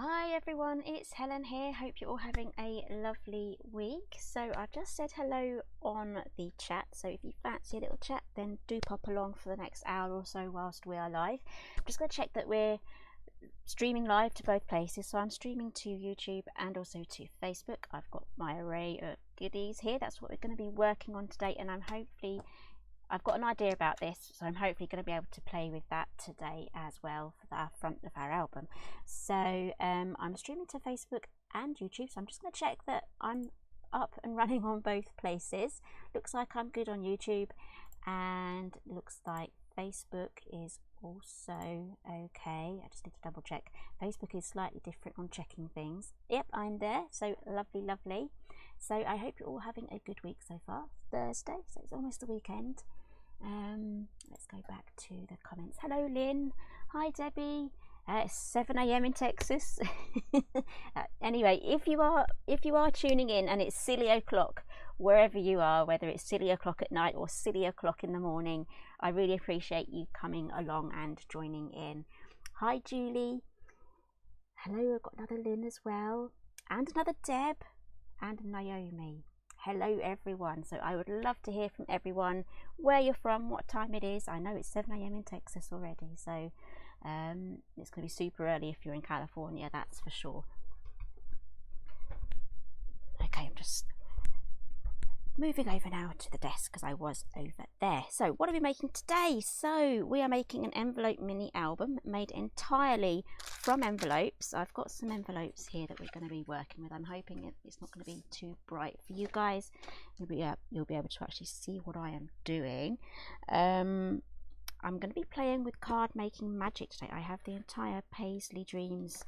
Hi everyone, it's Helen here. Hope you're all having a lovely week. So I've just said hello on the chat, so if you fancy a little chat then do pop along for the next hour or so whilst we are live. I'm just going to check that we're streaming live to both places, so I'm streaming to YouTube and also to Facebook. I've got my array of goodies here. That's what we're going to be working on today, and I've got an idea about this, so I'm hopefully going to be able to play with that today as well for the front of our album. So I'm streaming to Facebook and YouTube, so I'm just going to check that I'm up and running on both places. Looks like I'm good on YouTube, and looks like Facebook is also okay. I just need to double check. Facebook is slightly different on checking things. Yep, I'm there, so lovely. So I hope you're all having a good week so far. Thursday, so it's almost the weekend. Let's go back to the comments. Hello Lynn, hi Debbie. It's 7 AM in Texas. Anyway, if you are tuning in and it's silly o'clock wherever you are, whether it's silly o'clock at night or silly o'clock in the morning, I really appreciate you coming along and joining in. Hi Julie. Hello, I've got another Lynn as well, and another Deb, and Naomi. Hello everyone. So I would love to hear from everyone, where you're from, what time it is. I know it's 7 AM in Texas already, so it's going to be super early if you're in California, that's for sure. Okay, I'm just moving over now to the desk because I was over there. So what are we making today? So we are making an envelope mini album made entirely from envelopes. I've got some envelopes here that we're going to be working with. I'm hoping it's not going to be too bright for you guys. You'll be able to actually see what I am doing. I'm going to be playing with card making magic today. I have the entire Paisley Dreams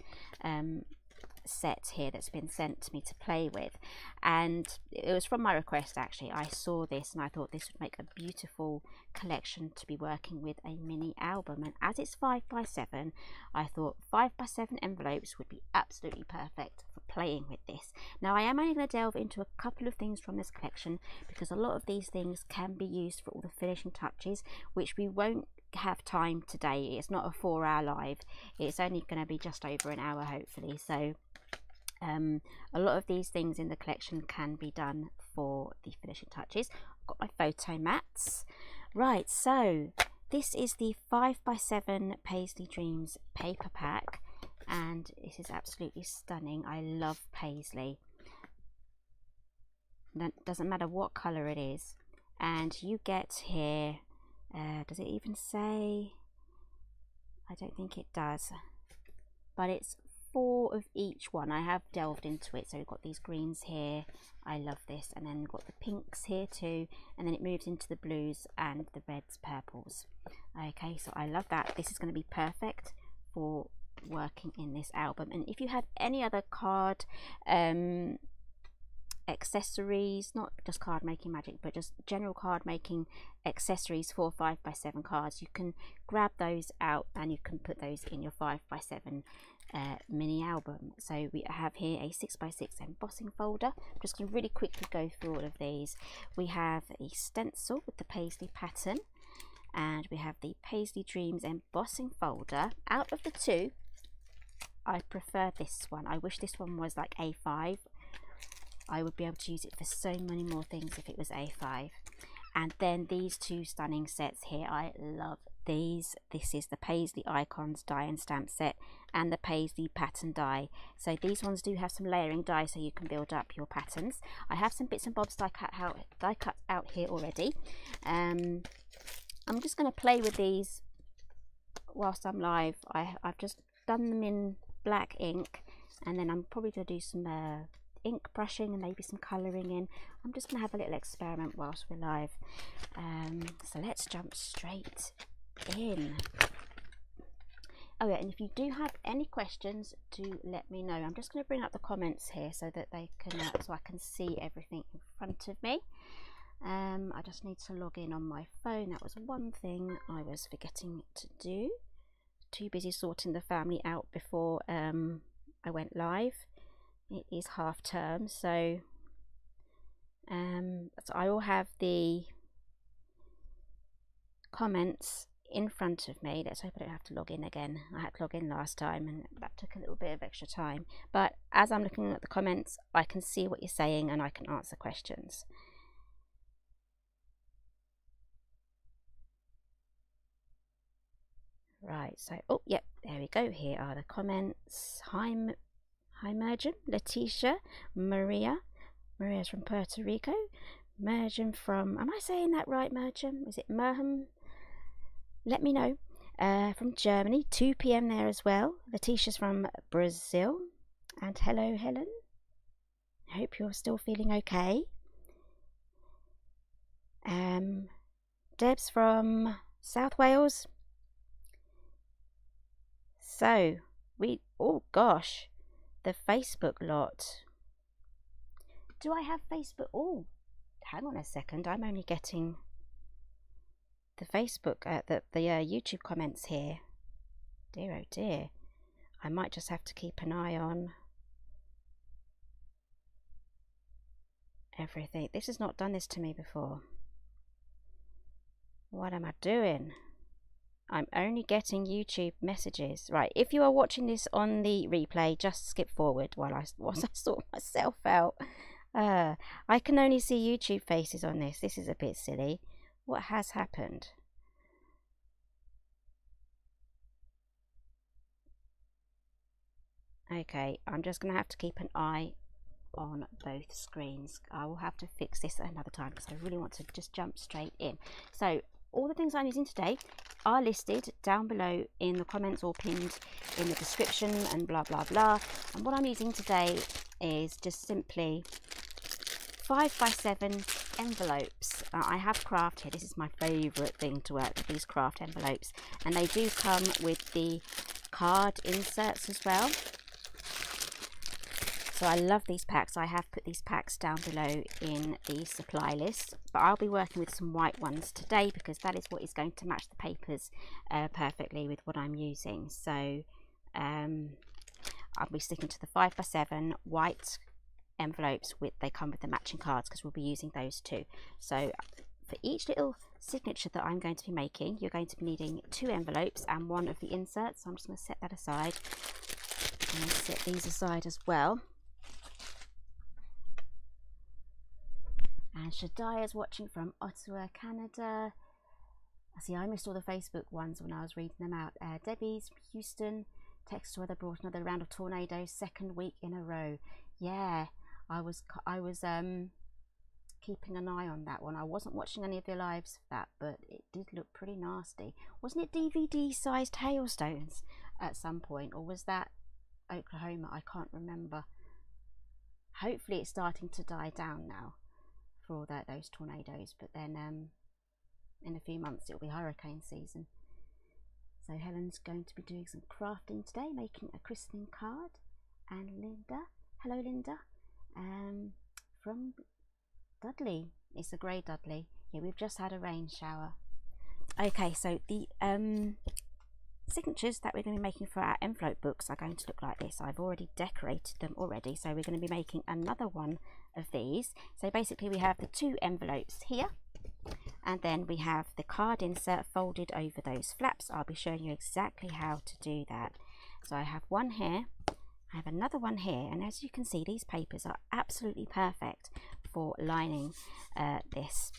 set here that's been sent to me to play with, and it was from my request actually. I saw this and I thought this would make a beautiful collection to be working with a mini album, and as it's 5x7, I thought 5x7 envelopes would be absolutely perfect for playing with this. Now I am only going to delve into a couple of things from this collection because a lot of these things can be used for all the finishing touches, which we won't have time today. It's not a 4-hour live, it's only going to be just over an hour hopefully, so a lot of these things in the collection can be done for the finishing touches. I've got my photo mats. Right, so this is the 5x7 Paisley Dreams paper pack, and this is absolutely stunning. I love Paisley. Doesn't matter what colour it is, and you get here, does it even say? I don't think it does, but it's 4 of each one. I have delved into it, so we've got these greens here, I love this, and then we've got the pinks here too, and then it moves into the blues and the reds, purples. Okay, so I love that. This is going to be perfect for working in this album. And if you have any other card accessories, not just card making magic but just general card making accessories for 5x7 cards, you can grab those out and you can put those in your 5x7 mini album. So we have here a 6x6 embossing folder. I'm just going to really quickly go through all of these. We have a stencil with the Paisley pattern, and we have the Paisley Dreams embossing folder. Out of the two, I prefer this one. I wish this one was like A5. I would be able to use it for so many more things if it was A5. And then these two stunning sets here, I love these. This is the Paisley Icons die and stamp set and the Paisley pattern die. So these ones do have some layering die so you can build up your patterns. I have some bits and bobs die cut out here already. I'm just going to play with these whilst I'm live. I've just done them in black ink, and then I'm probably going to do some ink brushing and maybe some colouring in. I'm just going to have a little experiment whilst we're live. So let's jump straight in. Oh yeah, and if you do have any questions, do let me know. I'm just going to bring up the comments here so that they can so I can see everything in front of me. I just need to log in on my phone. That was one thing I was forgetting to do. Too busy sorting the family out before I went live. It is half term, so I will have the comments in front of me. Let's hope I don't have to log in again. I had to log in last time and that took a little bit of extra time. But as I'm looking at the comments, I can see what you're saying and I can answer questions. Right, so, oh, yep, there we go. Here are the comments. Hi Merjan, Letitia, Maria. Maria's from Puerto Rico. Merjan from, am I saying that right, Merjan? Is it Merham? Let me know. From Germany, 2 p.m. there as well. Letitia's from Brazil. And hello, Helen. I hope you're still feeling okay. Deb's from South Wales. So, oh gosh, the Facebook lot. Do I have Facebook? Oh, hang on a second. I'm only getting the Facebook, the YouTube comments here. Dear oh dear. I might just have to keep an eye on everything. This has not done this to me before. What am I doing? I'm only getting YouTube messages. Right, if you are watching this on the replay, just skip forward while I sort myself out. I can only see YouTube faces on this. This is a bit silly. What has happened? Okay, I'm just going to have to keep an eye on both screens. I will have to fix this at another time because I really want to just jump straight in. So all the things I'm using today are listed down below in the comments or pinned in the description and blah blah blah. And what I'm using today is just simply 5x7 envelopes. I have craft here. This is my favourite thing to work with, these craft envelopes, and they do come with the card inserts as well. So I love these packs. I have put these packs down below in the supply list, but I'll be working with some white ones today because that is what is going to match the papers perfectly with what I'm using. So I'll be sticking to the 5x7 white envelopes. They come with the matching cards because we'll be using those too. So for each little signature that I'm going to be making, you're going to be needing 2 envelopes and 1 of the inserts. So I'm just going to set that aside and set these aside as well. And Shadiah is watching from Ottawa, Canada. See, I missed all the Facebook ones when I was reading them out. Debbie's from Houston. Text to weather brought another round of tornadoes, 2nd week in a row. Yeah, I was keeping an eye on that one. I wasn't watching any of the lives for that, but it did look pretty nasty. Wasn't it DVD-sized hailstones at some point, or was that Oklahoma? I can't remember. Hopefully it's starting to die down now for all those tornadoes, but then in a few months it'll be hurricane season. So Helen's going to be doing some crafting today, making a christening card. And Linda, hello Linda, from Dudley. It's a grey Dudley. Yeah, we've just had a rain shower. Okay, so the signatures that we're going to be making for our envelope books are going to look like this. I've already decorated them already, so we're going to be making another one of these. So basically we have the 2 envelopes here, and then we have the card insert folded over those flaps. I'll be showing you exactly how to do that. So I have one here, I have another one here, and as you can see, these papers are absolutely perfect for lining this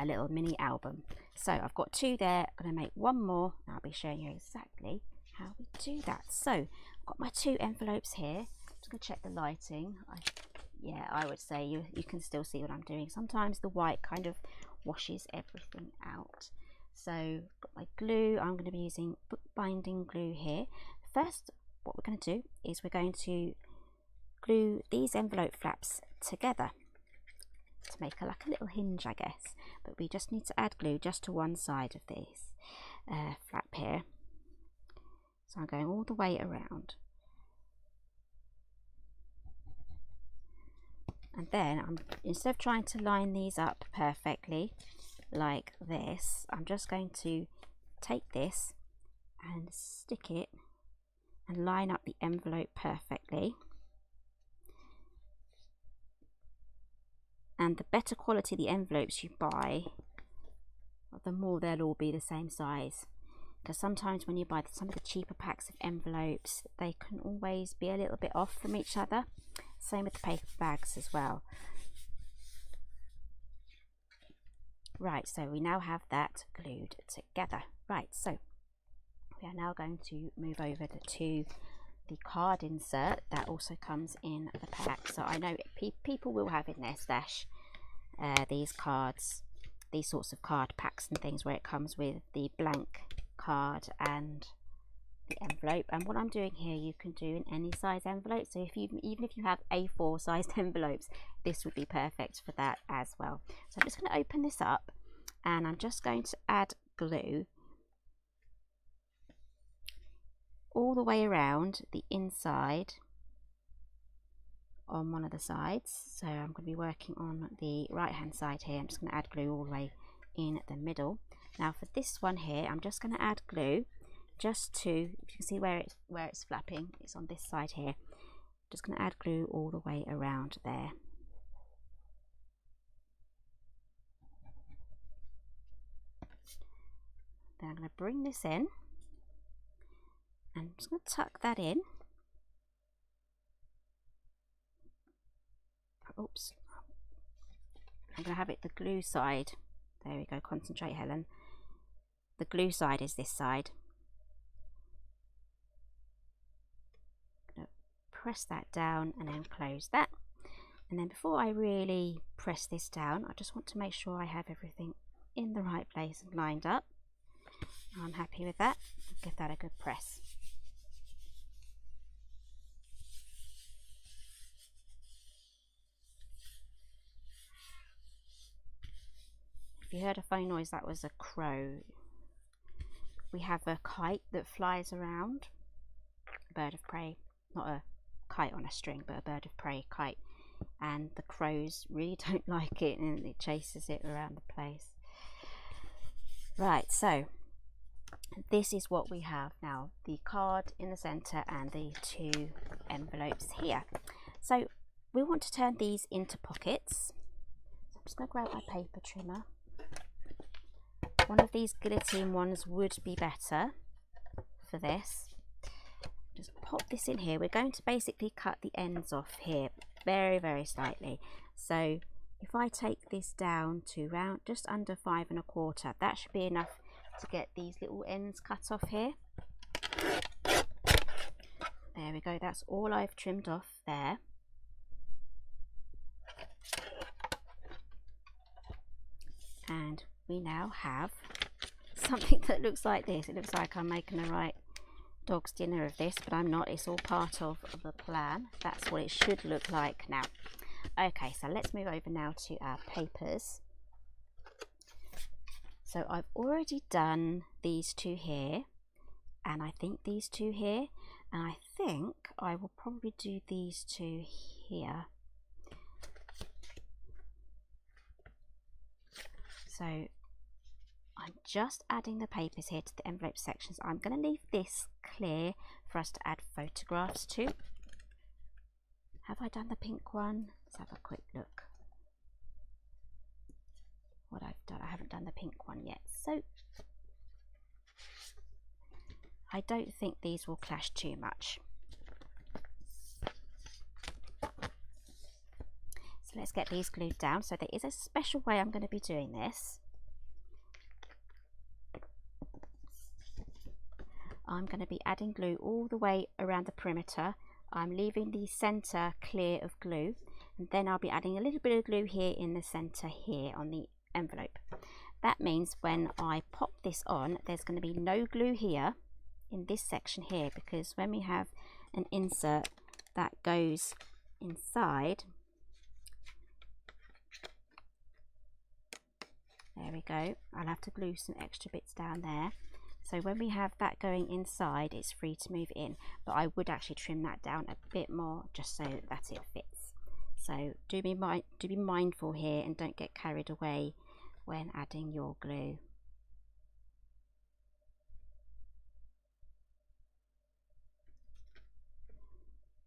little mini album. So I've got 2 there. I'm going to make 1 more, and I'll be showing you exactly how we do that. So I've got my 2 envelopes here. I'm just going to check the lighting. Yeah, I would say you can still see what I'm doing. Sometimes the white kind of washes everything out. So I've got my glue. I'm going to be using bookbinding glue here. First, what we're going to do is we're going to glue these envelope flaps together to make like a little hinge, I guess, but we just need to add glue just to one side of this flap here. So I'm going all the way around, and then instead of trying to line these up perfectly like this, I'm just going to take this and stick it and line up the envelope perfectly. And the better quality the envelopes you buy, the more they'll all be the same size. Because sometimes when you buy some of the cheaper packs of envelopes, they can always be a little bit off from each other. Same with the paper bags as well. Right, so we now have that glued together. Right, so we are now going to move over to the card insert that also comes in the pack. So I know people will have in their stash these cards, these sorts of card packs and things where it comes with the blank card and the envelope. And what I'm doing here, you can do in any size envelope. So even if you have A4 sized envelopes, this would be perfect for that as well. So I'm just going to open this up and I'm just going to add glue all the way around the inside on one of the sides. So I'm going to be working on the right hand side here. I'm just going to add glue all the way in the middle. Now for this one here, I'm just going to add glue just to, if you can see where it's flapping, it's on this side here. Just going to add glue all the way around there. Then I'm going to bring this in and I'm just going to tuck that in. Oops, I'm going to have it the glue side. There we go, concentrate Helen. The glue side is this side. I'm going to press that down and then close that. And then before I really press this down, I just want to make sure I have everything in the right place and lined up. I'm happy with that. Give that a good press. If you heard a funny noise, that was a crow. We have a kite that flies around, a bird of prey, not a kite on a string, but a bird of prey kite, and the crows really don't like it and it chases it around the place. Right, so this is what we have now, the card in the center and the two envelopes here. So we want to turn these into pockets. So I'm just going to grab my paper trimmer. One of these guillotine ones would be better for this. Just pop this in here. We're going to basically cut the ends off here very slightly. So if I take this down to round just under 5 1/4, that should be enough to get these little ends cut off here. There we go, that's all I've trimmed off there. And we now have something that looks like this. It looks like I'm making a right dog's dinner of this, but I'm not. It's all part of the plan. That's what it should look like now. Okay, so let's move over now to our papers. So I've already done these two here, and I think these two here, and I think I will probably do these two here. So I'm just adding the papers here to the envelope sections. I'm going to leave this clear for us to add photographs to. Have I done the pink one? Let's have a quick look. What I've done, I haven't done the pink one yet. So I don't think these will clash too much. So let's get these glued down. So there is a special way I'm going to be doing this. I'm going to be adding glue all the way around the perimeter. I'm leaving the center clear of glue, and then I'll be adding a little bit of glue here in the center here on the envelope. That means when I pop this on, there's going to be no glue here in this section here, because when we have an insert that goes inside, there we go, I'll have to glue some extra bits down there. So when we have that going inside, it's free to move in, but I would actually trim that down a bit more just so that it fits. So do be mindful here and don't get carried away when adding your glue.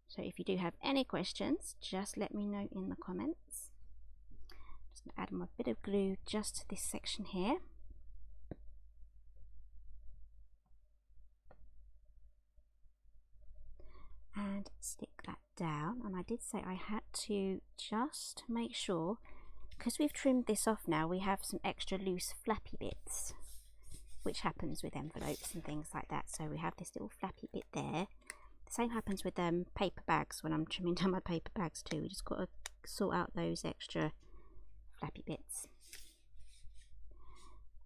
So if you do have any questions, just let me know in the comments. Just going to add my bit of glue just to this section here. down, and I did say I had to just make sure, because we've trimmed this off now, we have some extra loose flappy bits, which happens with envelopes and things like that. So we have this little flappy bit there. The same happens with paper bags. When I'm trimming down my paper bags too, we just got to sort out those extra flappy bits.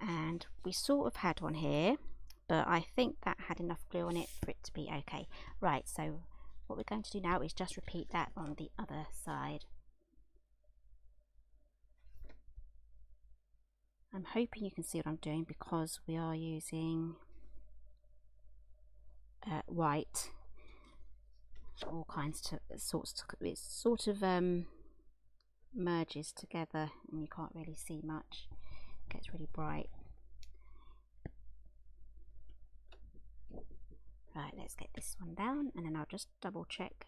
And we sort of had one here, but I think that had enough glue on it for it to be okay. Right, so what we're going to do now is just repeat that on the other side. I'm hoping you can see what I'm doing, because we are using white, all kinds of sorts. It sort of merges together and you can't really see much. It gets really bright. Right, let's get this one down, and then I'll just double check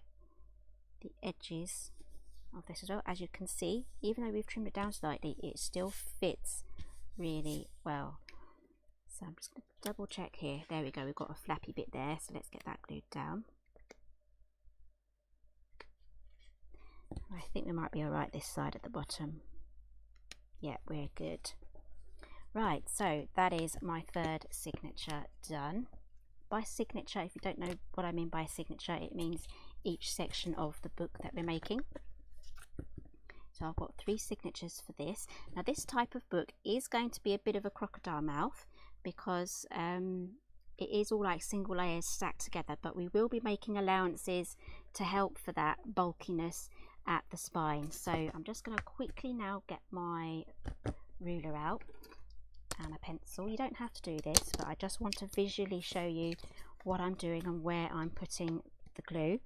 the edges of this as well. As you can see, even though we've trimmed it down slightly, it still fits really well. So I'm just going to double check here. There we go, we've got a flappy bit there, so let's get that glued down. I think we might be alright this side at the bottom. Yeah, we're good. Right, so that is my third signature done. By signature, if you don't know what I mean by signature, it means each section of the book that we're making. So I've got 3 signatures for this. Now this type of book is going to be a bit of a crocodile mouth, because it is all like single layers stacked together, but we will be making allowances to help for that bulkiness at the spine. So I'm just going to quickly now get my ruler out and a pencil. You don't have to do this, but I just want to visually show you what I'm doing and where I'm putting the glue.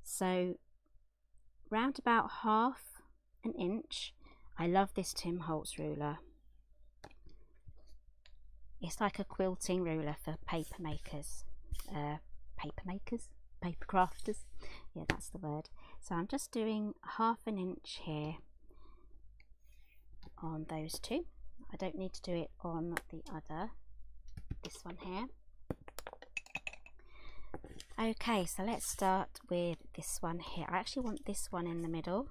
So round about ½ an inch. I love this Tim Holtz ruler. It's like a quilting ruler for paper makers, paper crafters. Yeah, that's the word. So I'm just doing ½ an inch here on those 2. I don't need to do it on the other, this one here. Okay, so let's start with this one here. I actually want this one in the middle.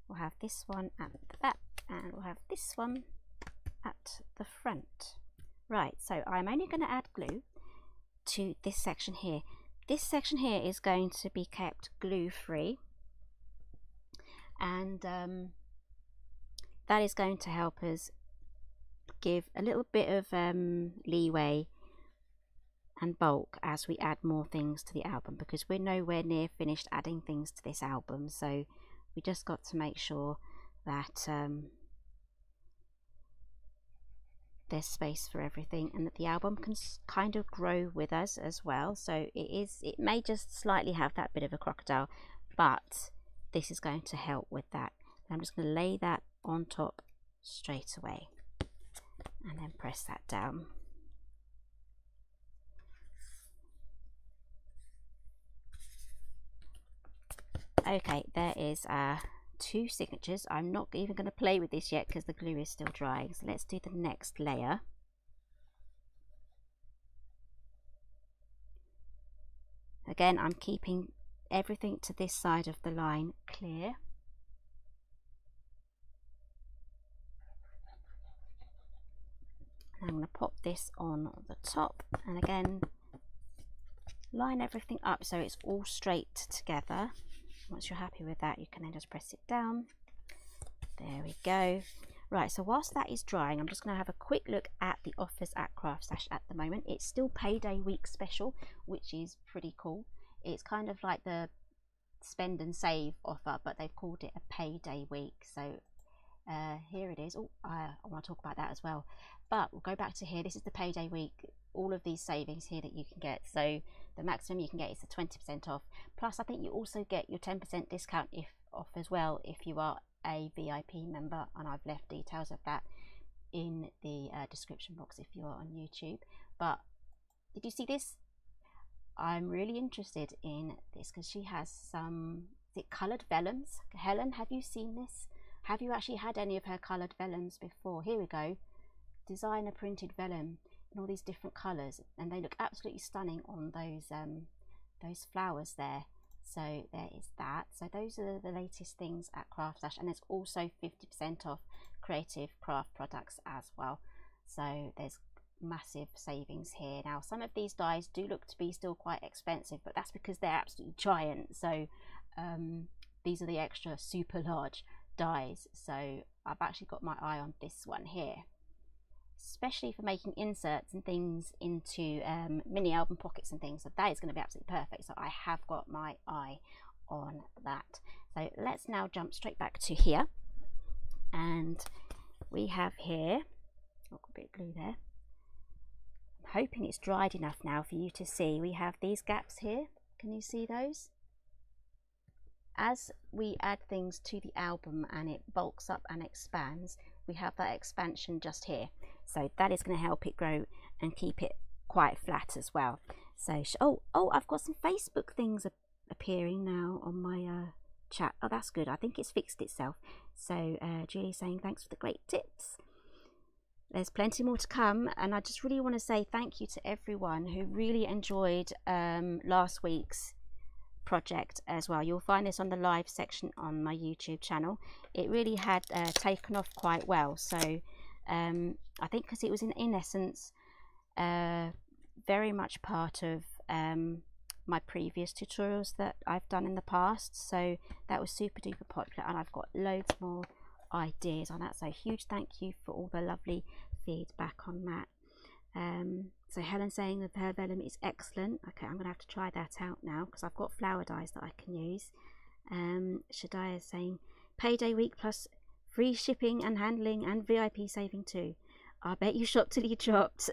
We'll have this one at the back, and we'll have this one at the front. Right, so I'm only going to add glue to this section here. This section here is going to be kept glue free, and that is going to help us give a little bit of leeway and bulk as we add more things to the album, because we're nowhere near finished adding things to this album. So we just got to make sure that there's space for everything, and that the album can kind of grow with us as well. So it may just slightly have that bit of a crocodile, but this is going to help with that. And I'm just going to lay that on top straight away and then press that down. Okay, there is 2 signatures. I'm not even going to play with this yet because the glue is still drying. So let's do the next layer. Again, I'm keeping everything to this side of the line clear. I'm going to pop this on the top, and again line everything up so it's all straight together. Once you're happy with that, you can then just press it down. There we go. Right, so whilst that is drying, I'm just going to have a quick look at the offers at Craft Stash at the moment. It's still Payday Week special, which is pretty cool. It's kind of like the spend and save offer, but they've called it a Payday Week. So here it is. Oh, I want to talk about that as well, but we'll go back to here. This is the Payday Week, all of these savings here that you can get. So the maximum you can get is the 20% off, plus I think you also get your 10% discount off as well if you are a VIP member, and I've left details of that in the description box if you are on YouTube. But did you see this? I'm really interested in this because she has some, is it coloured vellums? Helen, have you seen this? Have you actually had any of her coloured vellums before? Here we go. Designer printed vellum in all these different colours, and they look absolutely stunning on those flowers there. So there is that. So those are the latest things at Craft Stash, and there's also 50% off creative craft products as well. So there's massive savings here. Now some of these dies do look to be still quite expensive, but that's because they're absolutely giant. So these are the extra super large dies. So I've actually got my eye on this one here, especially for making inserts and things into mini album pockets and things. So that is going to be absolutely perfect. So I have got my eye on that. So let's now jump straight back to here, and we have here, oh, a bit of glue there. I'm hoping it's dried enough now for you to see. We have these gaps here. Can you see those? As we add things to the album and it bulks up and expands, we have that expansion just here. So that is going to help it grow and keep it quite flat as well. So oh, I've got some Facebook things appearing now on my chat. Oh, that's good. I think it's fixed itself. So Julie's saying thanks for the great tips. There's plenty more to come, and I just really want to say thank you to everyone who really enjoyed last week's project as well. You'll find this on the live section on my YouTube channel. It really had taken off quite well. So I think because it was in essence very much part of my previous tutorials that I've done in the past, so that was super duper popular, and I've got loads more ideas on that. So huge thank you for all the lovely feedback on that. So Helen's saying that her vellum is excellent. Okay, I'm gonna have to try that out now because I've got flower dyes that I can use. Shadiah is saying payday week plus free shipping and handling and VIP saving too. I bet you shop till you dropped.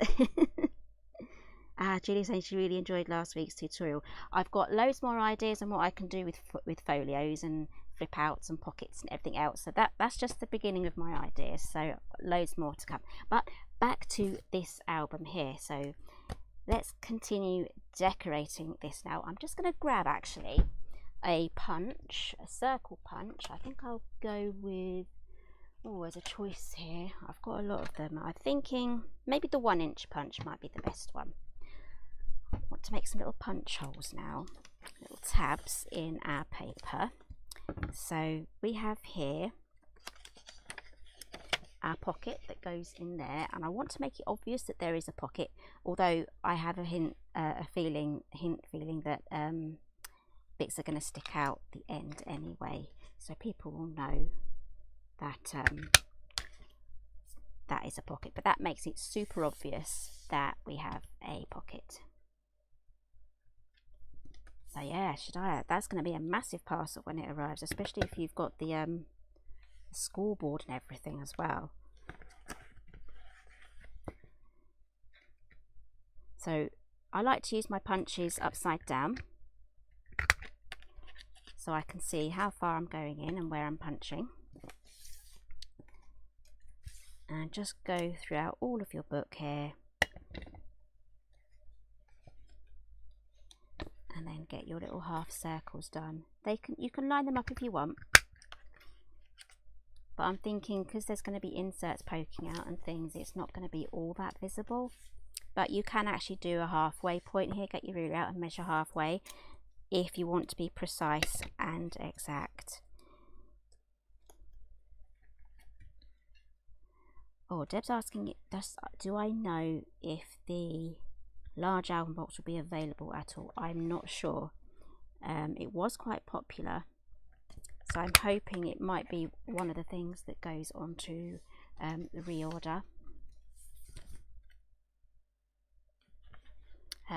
Julie's saying she really enjoyed last week's tutorial. I've got loads more ideas on what I can do with folios and flip outs and pockets and everything else. So that's just the beginning of my ideas. So loads more to come. But back to this album here. So let's continue decorating this now. I'm just going to grab actually a punch, a circle punch. I think I'll go with, oh, there's a choice here. I've got a lot of them. I'm thinking maybe the 1-inch punch might be the best one. I want to make some little punch holes now, little tabs in our paper. So we have here our pocket that goes in there, and I want to make it obvious that there is a pocket, although I have a hint feeling that bits are going to stick out the end anyway, so people will know that that is a pocket, but that makes it super obvious that we have a pocket. So yeah, that's going to be a massive parcel when it arrives, especially if you've got the scoreboard and everything as well. So I like to use my punches upside down so I can see how far I'm going in and where I'm punching. And just go throughout all of your book here. And then get your little half circles done. You can line them up if you want, but I'm thinking because there's going to be inserts poking out and things, it's not going to be all that visible. But you can actually do a halfway point here, get your ruler out and measure halfway if you want to be precise and exact. Oh, Deb's asking, do I know if the large album box will be available at all? I'm not sure. It was quite popular, so I'm hoping it might be one of the things that goes onto the reorder.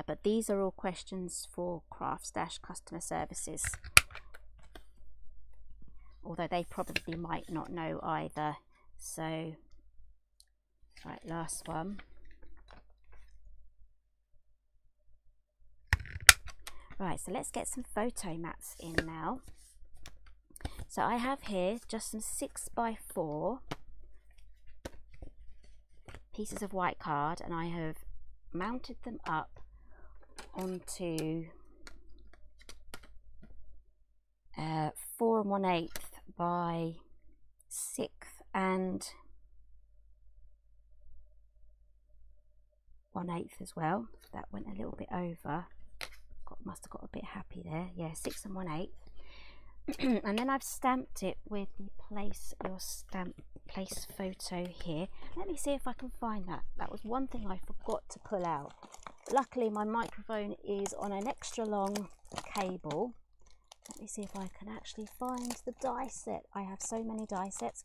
But these are all questions for Craft Stash customer services, although they probably might not know either. So right, last one. Right, so let's get some photo mats in now. So I have here just some 6x4 pieces of white card, and I have mounted them up onto 4 1/8 by 6 1/8 as well. That went a little bit over. must have got a bit happy there. Yeah, 6 1/8. And then I've stamped it with the place photo here. Let me see if I can find that. That was one thing I forgot to pull out. Luckily my microphone is on an extra long cable. Let me see if I can actually find the die set. I have so many die sets.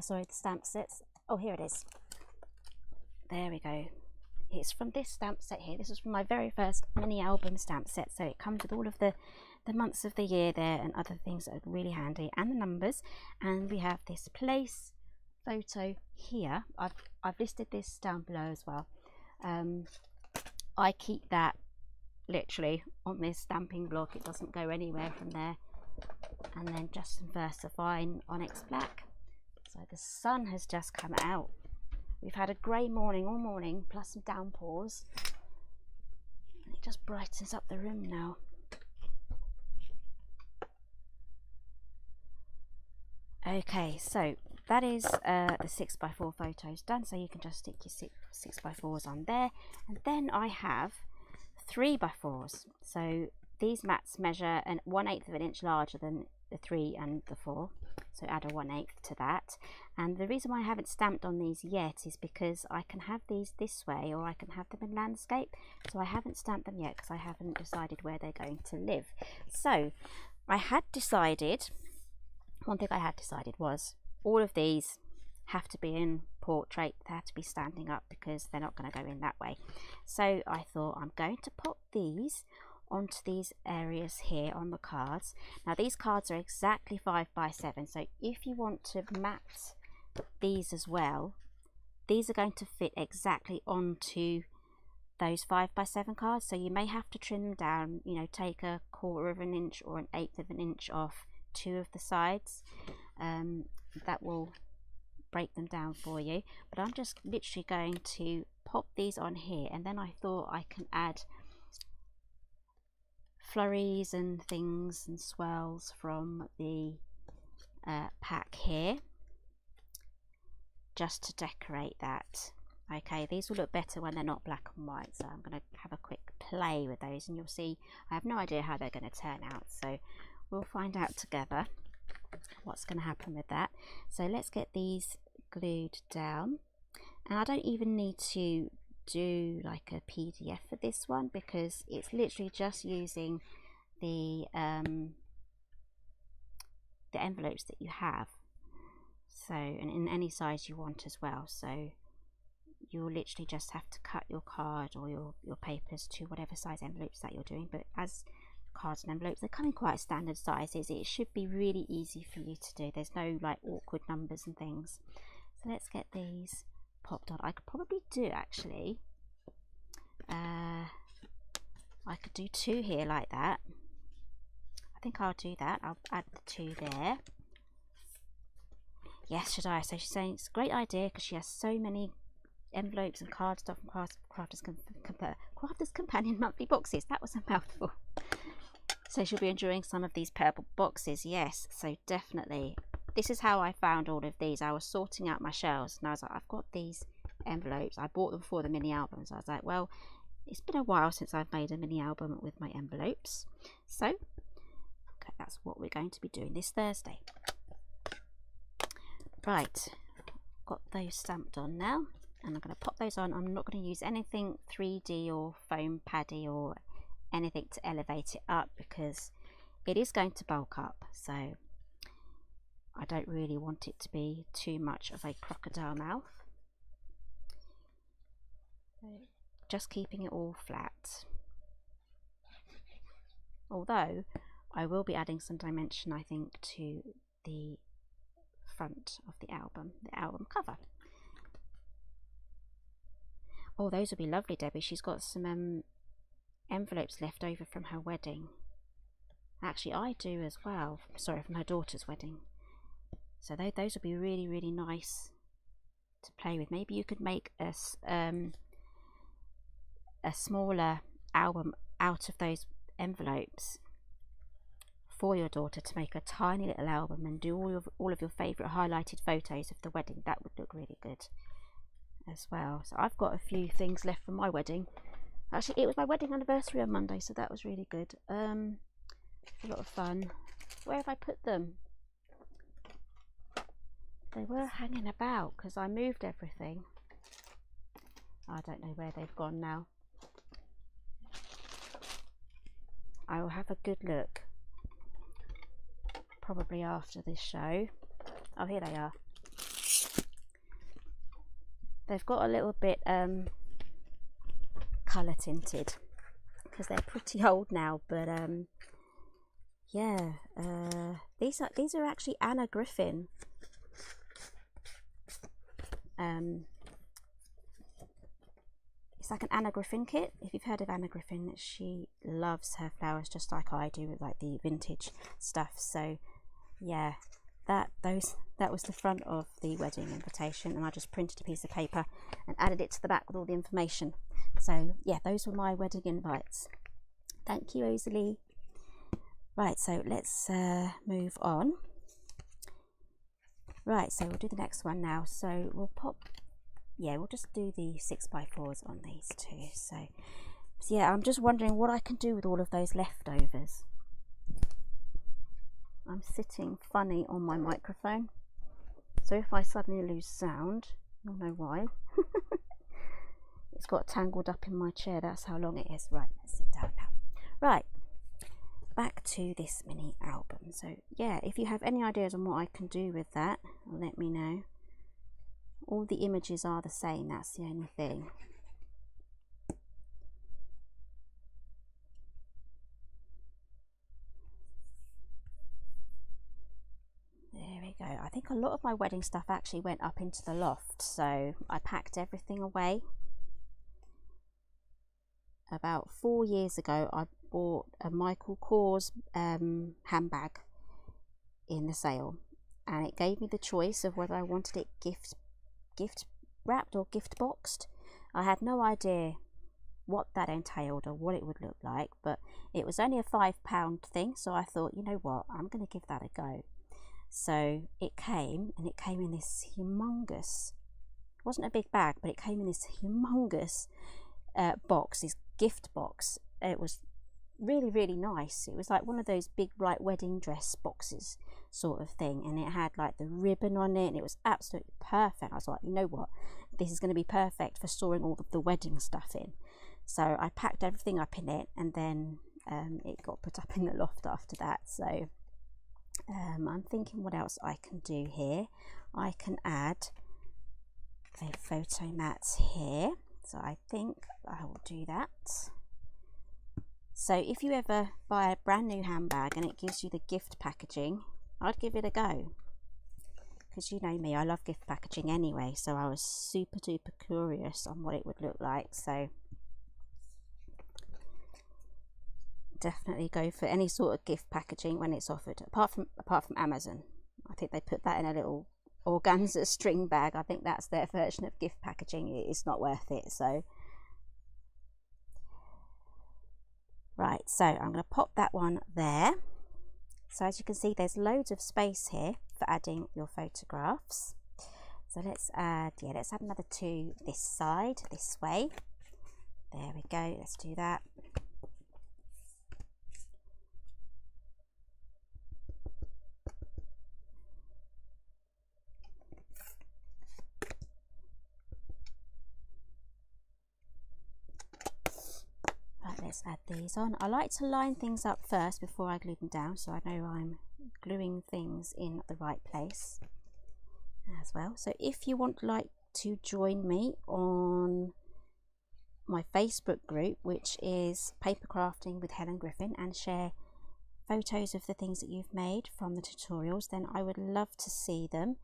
Sorry, the stamp sets. Oh, here it is. There we go. It's from this stamp set here. This is from my very first mini album stamp set. So it comes with all of the months of the year there and other things that are really handy, and the numbers. And we have this place photo here. I've listed this down below as well. I keep that literally on this stamping block. It doesn't go anywhere from there. And then Justin VersaFine Onyx Black. So the sun has just come out. We've had a grey morning all morning, plus some downpours. And it just brightens up the room now. Okay, so that is the 6x4 photos done. So you can just stick your 6x4s on there. And then I have 3x4s. So these mats measure 1/8 of an inch larger than the 3 and the 4. So add a 1/8 to that. And the reason why I haven't stamped on these yet is because I can have these this way, or I can have them in landscape. So I haven't stamped them yet because I haven't decided where they're going to live. So I had decided, one thing I had decided was all of these have to be in portrait. They have to be standing up because they're not going to go in that way. So I thought I'm going to pop these onto these areas here on the cards. Now these cards are exactly 5x7, so if you want to mat these as well, these are going to fit exactly onto those 5x7 cards. So you may have to trim them down, you know, take a 1/4 of an inch or an 1/8 of an inch off 2 of the sides. That will break them down for you, but I'm just literally going to pop these on here, and then I thought I can add flurries and things and swirls from the pack here just to decorate that. Okay, these will look better when they're not black and white, so I'm going to have a quick play with those, and you'll see I have no idea how they're going to turn out, so we'll find out together what's going to happen with that. So let's get these glued down, and I don't even need to do like a PDF for this one because it's literally just using the envelopes that you have, so, and in any size you want as well. So you'll literally just have to cut your card or your papers to whatever size envelopes that you're doing, but as cards and envelopes, they come in quite standard sizes. It should be really easy for you to do. There's no like awkward numbers and things. So let's get these popped on. I could probably do actually I could do 2 here like that. I think I'll do that. I'll add the 2 there. Yes, should I? So she's saying it's a great idea because she has so many envelopes and card stuff from Crafters Companion monthly boxes. That was a mouthful. So she'll be enjoying some of these purple boxes. Yes, so definitely. This is how I found all of these. I was sorting out my shelves and I was like, I've got these envelopes. I bought them for the mini albums. I was like, well, it's been a while since I've made a mini album with my envelopes. So okay, that's what we're going to be doing this Thursday. Right, got those stamped on now, and I'm going to pop those on. I'm not going to use anything 3D or foam paddy or anything to elevate it up because it is going to bulk up, so I don't really want it to be too much of a crocodile mouth. Just keeping it all flat, although I will be adding some dimension, I think, to the front of the album cover. Oh, those would be lovely, Debbie. She's got some envelopes left over from her wedding. Actually, I do as well. Sorry, from her daughter's wedding. So those would be really, really nice to play with. Maybe you could make a smaller album out of those envelopes for your daughter to make a tiny little album and do all of your favourite highlighted photos of the wedding. That would look really good as well. So I've got a few things left from my wedding Actually, it was my wedding anniversary on Monday, so that was really good. A lot of fun. Where have I put them? They were hanging about because I moved everything. I don't know where they've gone now. I will have a good look probably after this show. Oh, here they are. They've got a little bit colour tinted because they're pretty old now, but yeah, these are actually Anna Griffin. It's like an Anna Griffin kit. If you've heard of Anna Griffin, she loves her flowers just like I do with like the vintage stuff. So yeah, that was the front of the wedding invitation, and I just printed a piece of paper and added it to the back with all the information. So yeah, those were my wedding invites. Thank you, Rosalie. Right, so let's move on. Right, so we'll do the next one now. So we'll we'll just do the 6x4s on these two. So yeah, I'm just wondering what I can do with all of those leftovers. I'm sitting funny on my microphone, so if I suddenly lose sound, you'll know why. It's got tangled up in my chair, that's how long it is. Right, let's sit down now. Right, back to this mini album. So yeah, if you have any ideas on what I can do with that, let me know. All the images are the same, that's the only thing. There we go. I think a lot of my wedding stuff actually went up into the loft, so I packed everything away. About 4 years ago, I bought a Michael Kors handbag in the sale, and it gave me the choice of whether I wanted it gift wrapped or gift boxed. I had no idea what that entailed or what it would look like, but it was only a £5 thing, so I thought, you know what, I'm going to give that a go. So it came, and it came in this humongous, it wasn't a big bag, but it came in this humongous box, this gift box. It was really, really nice. It was like one of those big like wedding dress boxes sort of thing, and it had like the ribbon on it, and it was absolutely perfect. I was like, you know what, this is going to be perfect for storing all of the wedding stuff in. So I packed everything up in it, and then it got put up in the loft after that. So I'm thinking what else I can do here. I can add a photo mat here, so I think I will do that. So if you ever buy a brand new handbag and it gives you the gift packaging, I'd give it a go, because you know me, I love gift packaging anyway, so I was super duper curious on what it would look like. So definitely go for any sort of gift packaging when it's offered, apart from Amazon. I think they put that in a little organza string bag. I think that's their version of gift packaging. It's not worth it. So right, so I'm going to pop that one there. So as you can see, there's loads of space here for adding your photographs. So let's add another 2 this side, this way. There we go, let's do that. Let's add these on. I like to line things up first before I glue them down, so I know I'm gluing things in the right place as well. So if you want to join me on my Facebook group, which is Paper Crafting with Helen Griffin, and share photos of the things that you've made from the tutorials, then I would love to see them.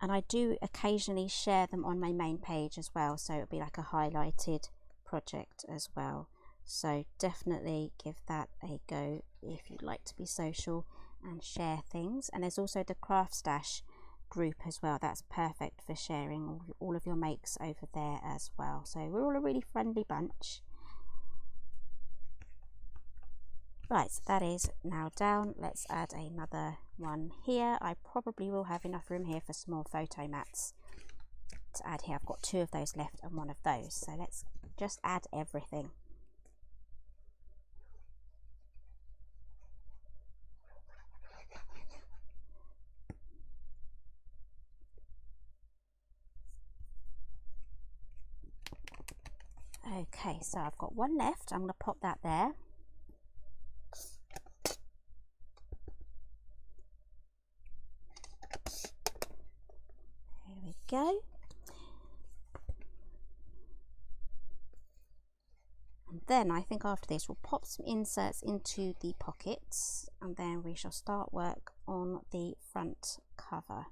And I do occasionally share them on my main page as well, so it'll be like a highlighted project as well. So definitely give that a go if you'd like to be social and share things. And there's also the Craft Stash group as well. That's perfect for sharing all of your makes over there as well. So we're all a really friendly bunch. Right, so that is now down. Let's add another one here. I probably will have enough room here for some more photo mats to add here. I've got 2 of those left and 1 of those. So let's just add everything. Okay, so I've got one left. I'm going to pop that there. There we go. And then I think after this we'll pop some inserts into the pockets, and then we shall start work on the front cover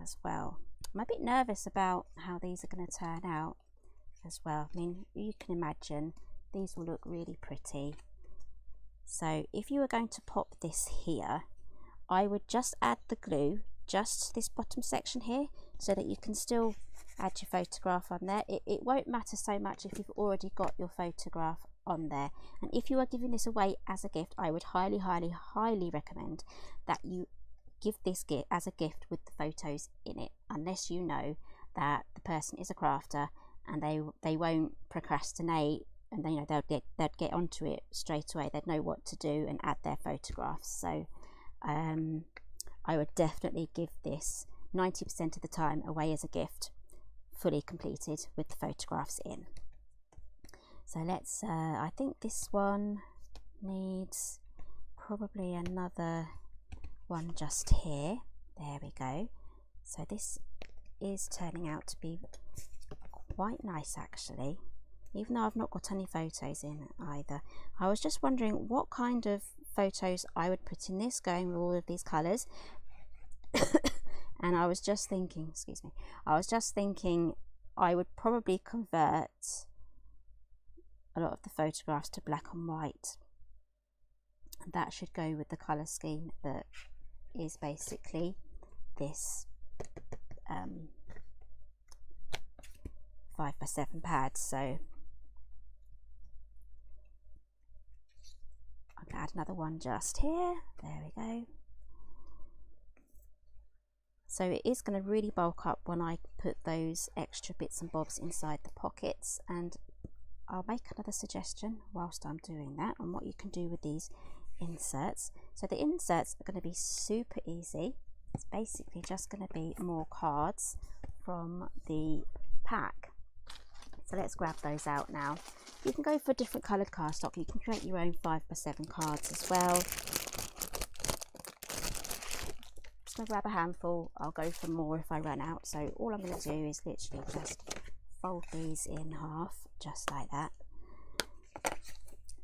as well. I'm a bit nervous about how these are going to turn out as well. I mean, you can imagine these will look really pretty. So if you were going to pop this here, I would just add the glue just to this bottom section here, so that you can still add your photograph on there. It won't matter so much if you've already got your photograph on there. And if you are giving this away as a gift, I would highly recommend that you give this gift as a gift with the photos in it, unless you know that the person is a crafter and they won't procrastinate, and you know they'd get onto it straight away. They'd know what to do and add their photographs. So I would definitely give this 90% of the time away as a gift, fully completed with the photographs in. So let's I think this one needs probably another one just here. There we go. So this is turning out to be quite nice actually, even though I've not got any photos in either. I was just wondering what kind of photos I would put in this, going with all of these colours. And I was just thinking, excuse me, I would probably convert a lot of the photographs to black and white, and that should go with the colour scheme that is basically this 5x7 pad. So I'm going to add another one just here. There we go. So it is going to really bulk up when I put those extra bits and bobs inside the pockets, and I'll make another suggestion whilst I'm doing that on what you can do with these inserts. So the inserts are going to be super easy. It's basically just going to be more cards from the pack. So let's grab those out now. You can go for different coloured cardstock. You can create your own 5x7 cards as well. Just going to grab a handful. I'll go for more if I run out. So all I'm going to do is literally just fold these in half, just like that.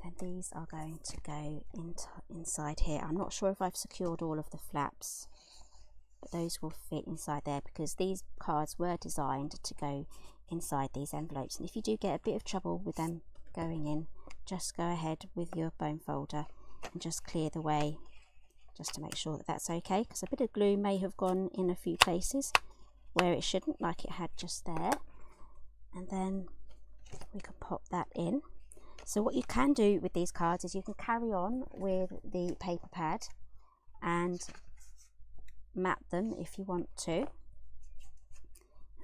Then these are going to go inside here. I'm not sure if I've secured all of the flaps, but those will fit inside there because these cards were designed to go inside these envelopes. And if you do get a bit of trouble with them going in, just go ahead with your bone folder and just clear the way, just to make sure that that's okay, because a bit of glue may have gone in a few places where it shouldn't, like it had just there. And then we can pop that in. So what you can do with these cards is you can carry on with the paper pad and map them if you want to.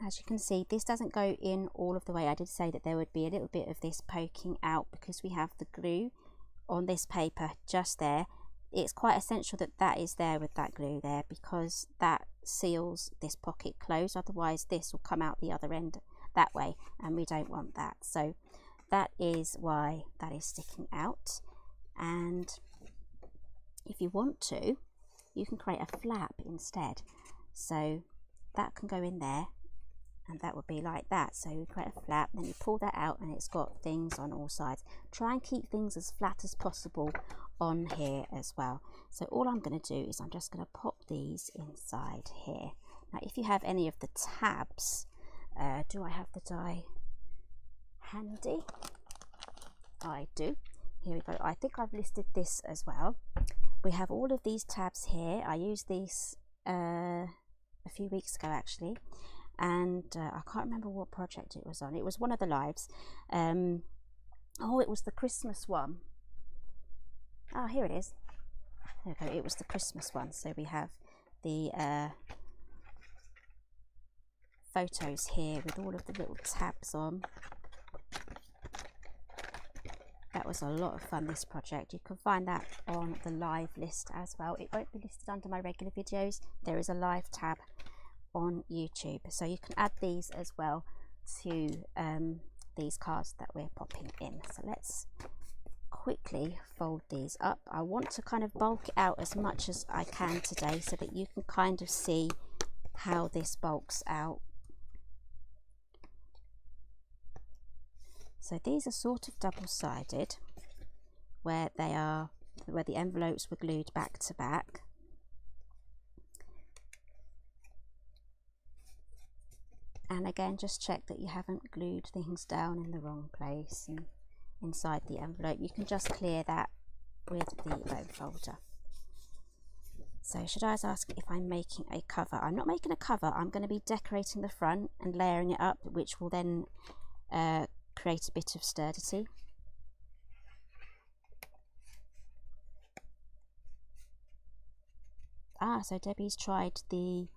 As you can see, this doesn't go in all of the way. I did say that there would be a little bit of this poking out because we have the glue on this paper just there. It's quite essential that that is there with that glue there, because that seals this pocket closed. Otherwise this will come out the other end that way, and we don't want that. So that is why that is sticking out. And if you want to, you can create a flap instead. So that can go in there, and that would be like that. So you create a flap, then you pull that out, and it's got things on all sides. Try and keep things as flat as possible on here as well. So all I'm going to do is I'm just going to pop these inside here. Now if you have any of the tabs, do I have the die handy? I do. Here we go. I think I've listed this as well. We have all of these tabs here. I used these a few weeks ago actually, and I can't remember what project it was on. It was one of the lives. Oh, it was the Christmas one. Oh, here it is. There we go. It was the Christmas one. So we have the photos here with all of the little tabs on. that was a lot of fun, this project. You can find that on the live list as well. It won't be listed under my regular videos. There is a live tab on YouTube, so you can add these as well to these cards that we're popping in. So let's quickly fold these up. I want to kind of bulk it out as much as I can today so that you can kind of see how this bulks out. So these are sort of double-sided, where the envelopes were glued back to back. And again, just check that you haven't glued things down in the wrong place and inside the envelope. You can just clear that with the bone folder. So should I ask if I'm making a cover? I'm not making a cover. I'm going to be decorating the front and layering it up, which will then create a bit of sturdity. So Debbie's tried the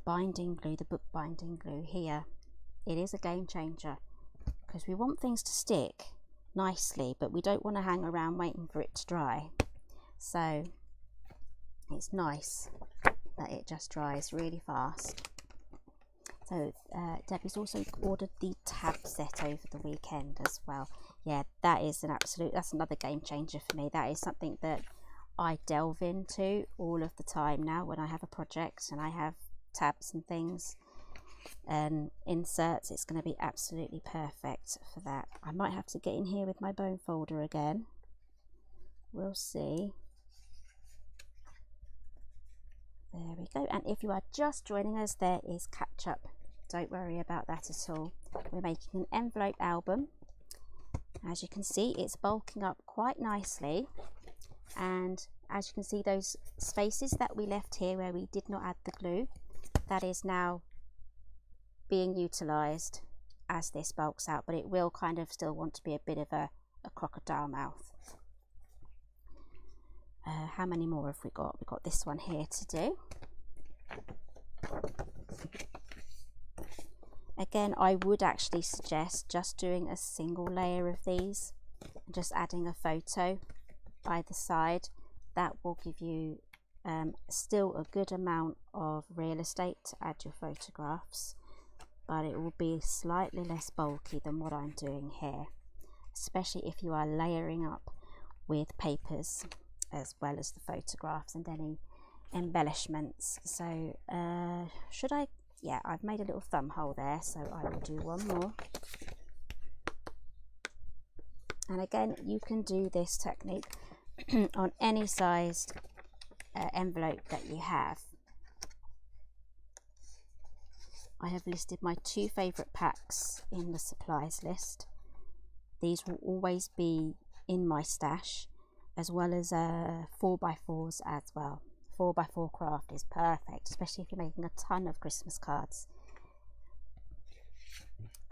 binding glue, the book binding glue here. It is a game changer because we want things to stick nicely, but we don't want to hang around waiting for it to dry. So it's nice that it just dries really fast. So Debbie's also ordered the tab set over the weekend as well. Yeah, that is that's another game changer for me. That is something that I delve into all of the time now when I have a project and I have tabs and things and inserts. It's going to be absolutely perfect for that. I might have to get in here with my bone folder again. We'll see. There we go. And if you are just joining us, there is catch up. Don't worry about that at all. We're making an envelope album. As you can see, it's bulking up quite nicely. And as you can see, those spaces that we left here where we did not add the glue, that is now being utilised as this bulks out, but it will kind of still want to be a bit of a crocodile mouth. How many more have we got? We've got this one here to do. Again, I would actually suggest just doing a single layer of these and just adding a photo either side. That will give you still a good amount of real estate to add your photographs, but it will be slightly less bulky than what I'm doing here, especially if you are layering up with papers as well as the photographs and any embellishments. So should I? Yeah, I've made a little thumb hole there, so I will do one more. And again, you can do this technique on any sized envelope that you have. I have listed my 2 favourite packs in the supplies list. These will always be in my stash, as well as 4x4s as well. 4x4 craft is perfect, especially if you're making a ton of Christmas cards.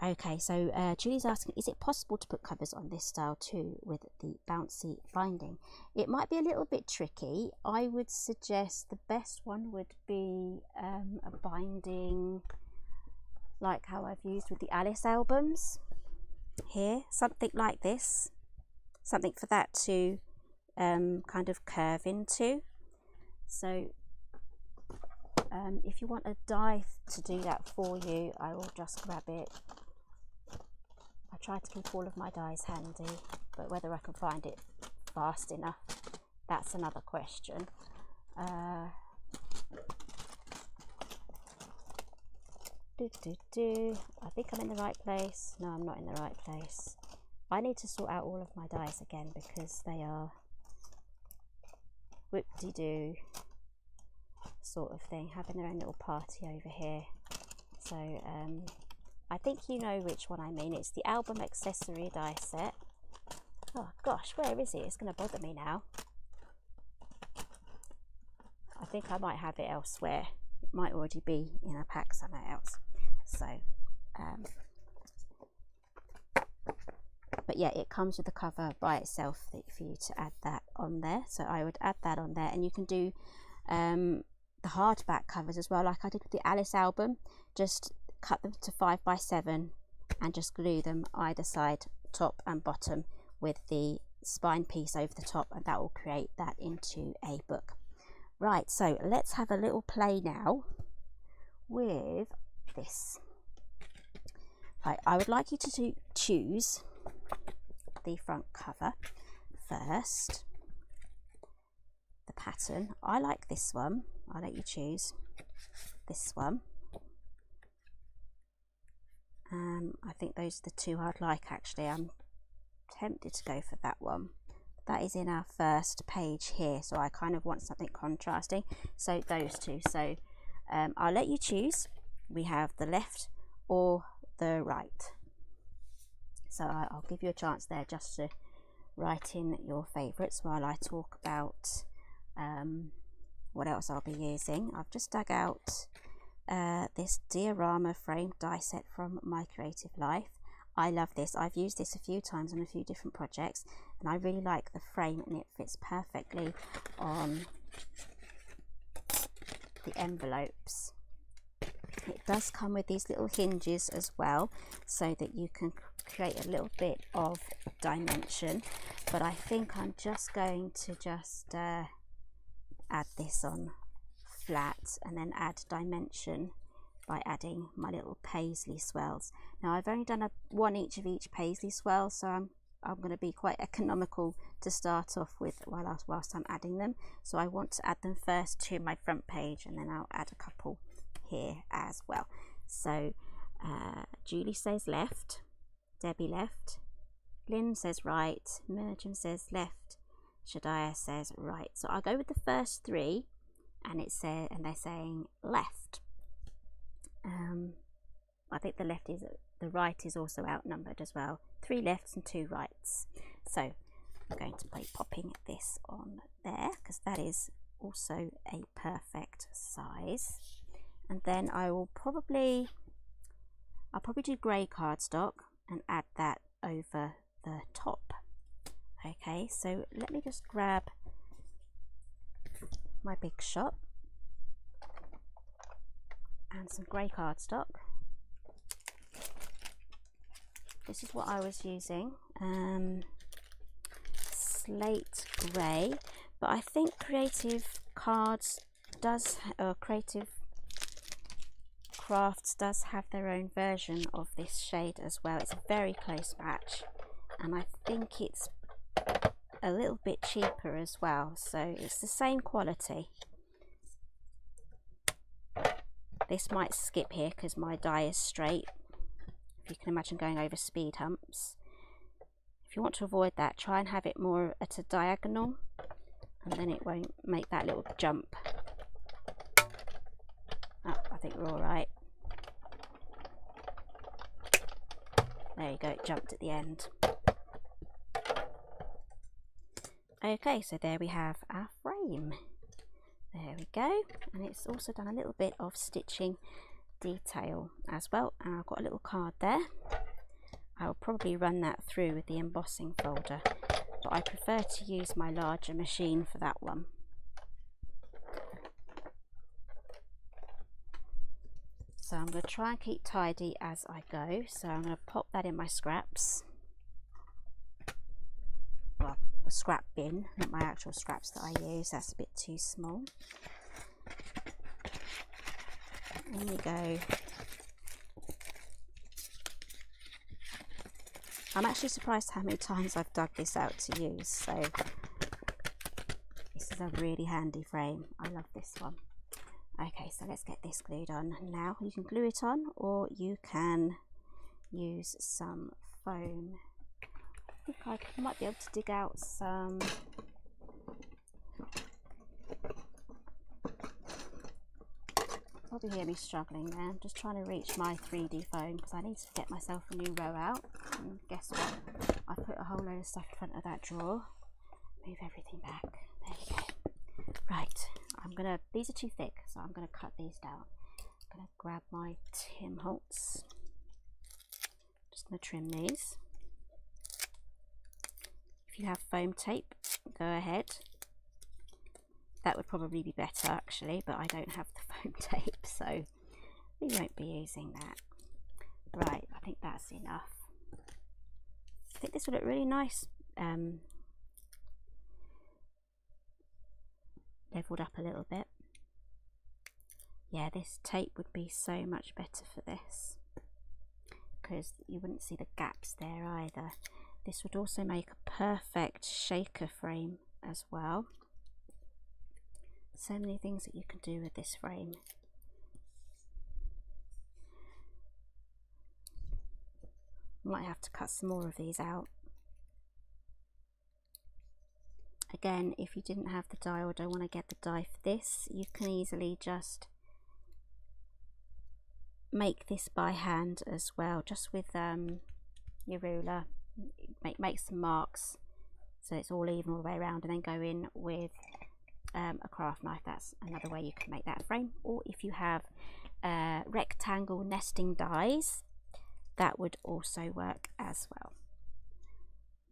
Okay, so Julie's asking, is it possible to put covers on this style too with the bouncy binding? It might be a little bit tricky. I would suggest the best one would be a binding like how I've used with the Alice albums here, something like this, something for that to kind of curve into. So if you want a die to do that for you, I will just grab it. I try to keep all of my dies handy, but whether I can find it fast enough, that's another question. I think I'm in the right place. No, I'm not in the right place. I need to sort out all of my dies again because they are whoop-de-doo sort of thing, having their own little party over here. So I think you know which one I mean. It's the album accessory die set. Oh gosh, where is it? It's going to bother me now. I think I might have it elsewhere. It might already be in a pack somewhere else. So but yeah, it comes with the cover by itself for you to add that on there. So I would add that on there, and you can do the hardback covers as well, like I did with the Alice album. Just cut them to 5x7 and just glue them either side, top and bottom, with the spine piece over the top, and that will create that into a book. Right, so let's have a little play now with this. Right, I would like you to choose the front cover first, the pattern. I like this one. I'll let you choose this one. I think those are the two I'd like actually. I'm tempted to go for that one. That is in our first page here, so I kind of want something contrasting, so those two. So I'll let you choose. We have the left or the right, so I'll give you a chance there just to write in your favourites while I talk about what else I'll be using. I've just dug out this diorama frame die set from My Creative Life. I love this. I've used this a few times on a few different projects, and I really like the frame, and it fits perfectly on the envelopes. It does come with these little hinges as well, so that you can create a little bit of dimension, but I think I'm just going to add this on flat and then add dimension by adding my little paisley swirls. Now I've only done one each of each paisley swirl, so I'm going to be quite economical to start off with whilst I'm adding them. So I want to add them first to my front page, and then I'll add a couple here as well. So Julie says left, Debbie left, Lynn says right, Merjam says left, Shadiah says right. So I'll go with the first three, and they're saying left. I think the right is also outnumbered as well. 3 lefts and 2 rights. So I'm going to be popping this on there because that is also a perfect size. And then I'll probably do grey cardstock and add that over the top. Okay, so let me just grab my Big Shot and some grey cardstock. This is what I was using, slate grey, but I think Creative Crafts does have their own version of this shade as well. It's a very close match, and I think it's a little bit cheaper as well, so it's the same quality. This might skip here because my die is straight, if you can imagine going over speed humps. If you want to avoid that, try and have it more at a diagonal, and then it won't make that little jump. Oh, I think we're all right. There you go, it jumped at the end. Okay, so there we have our frame. There we go, and it's also done a little bit of stitching detail as well, and I've got a little card there. I'll probably run that through with the embossing folder, but I prefer to use my larger machine for that one. So I'm going to try and keep tidy as I go, so I'm going to pop that in my scraps. Well, a scrap bin, not my actual scraps that I use, that's a bit too small. There you go. I'm actually surprised how many times I've dug this out to use, so this is a really handy frame. I love this one. Okay, so let's get this glued on now. You can glue it on, or you can use some foam. I think I might be able to dig out some probably hear me struggling there. I'm just trying to reach my 3D foam because I need to get myself a new row out. And guess what? I put a whole load of stuff in front of that drawer. Move everything back. There you go. Right, these are too thick, so I'm gonna cut these down. I'm gonna grab my Tim Holtz. Just gonna trim these. If you have foam tape, go ahead. That would probably be better actually, but I don't have the foam tape, so we won't be using that. Right, I think that's enough. I think this would look really nice leveled up a little bit. Yeah, this tape would be so much better for this, because you wouldn't see the gaps there either. This would also make a perfect shaker frame as well. So many things that you can do with this frame. Might have to cut some more of these out. Again, if you didn't have the die or don't want to get the die for this, you can easily just make this by hand as well, just with your ruler. Make some marks so it's all even all the way around, and then go in with a craft knife. That's another way you can make that frame. Or if you have rectangle nesting dies, that would also work as well.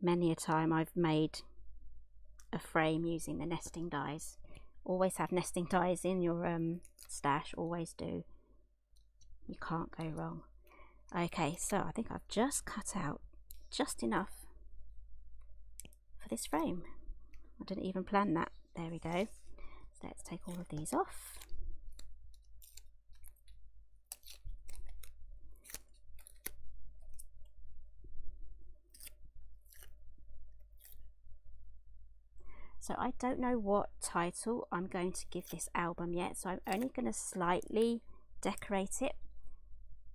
Many a time I've made a frame using the nesting dies. Always have nesting dies in your stash, always do. You can't go wrong. Okay, so I think I've just cut out just enough for this frame. I didn't even plan that. There we go. So let's take all of these off. So I don't know what title I'm going to give this album yet, so I'm only going to slightly decorate it,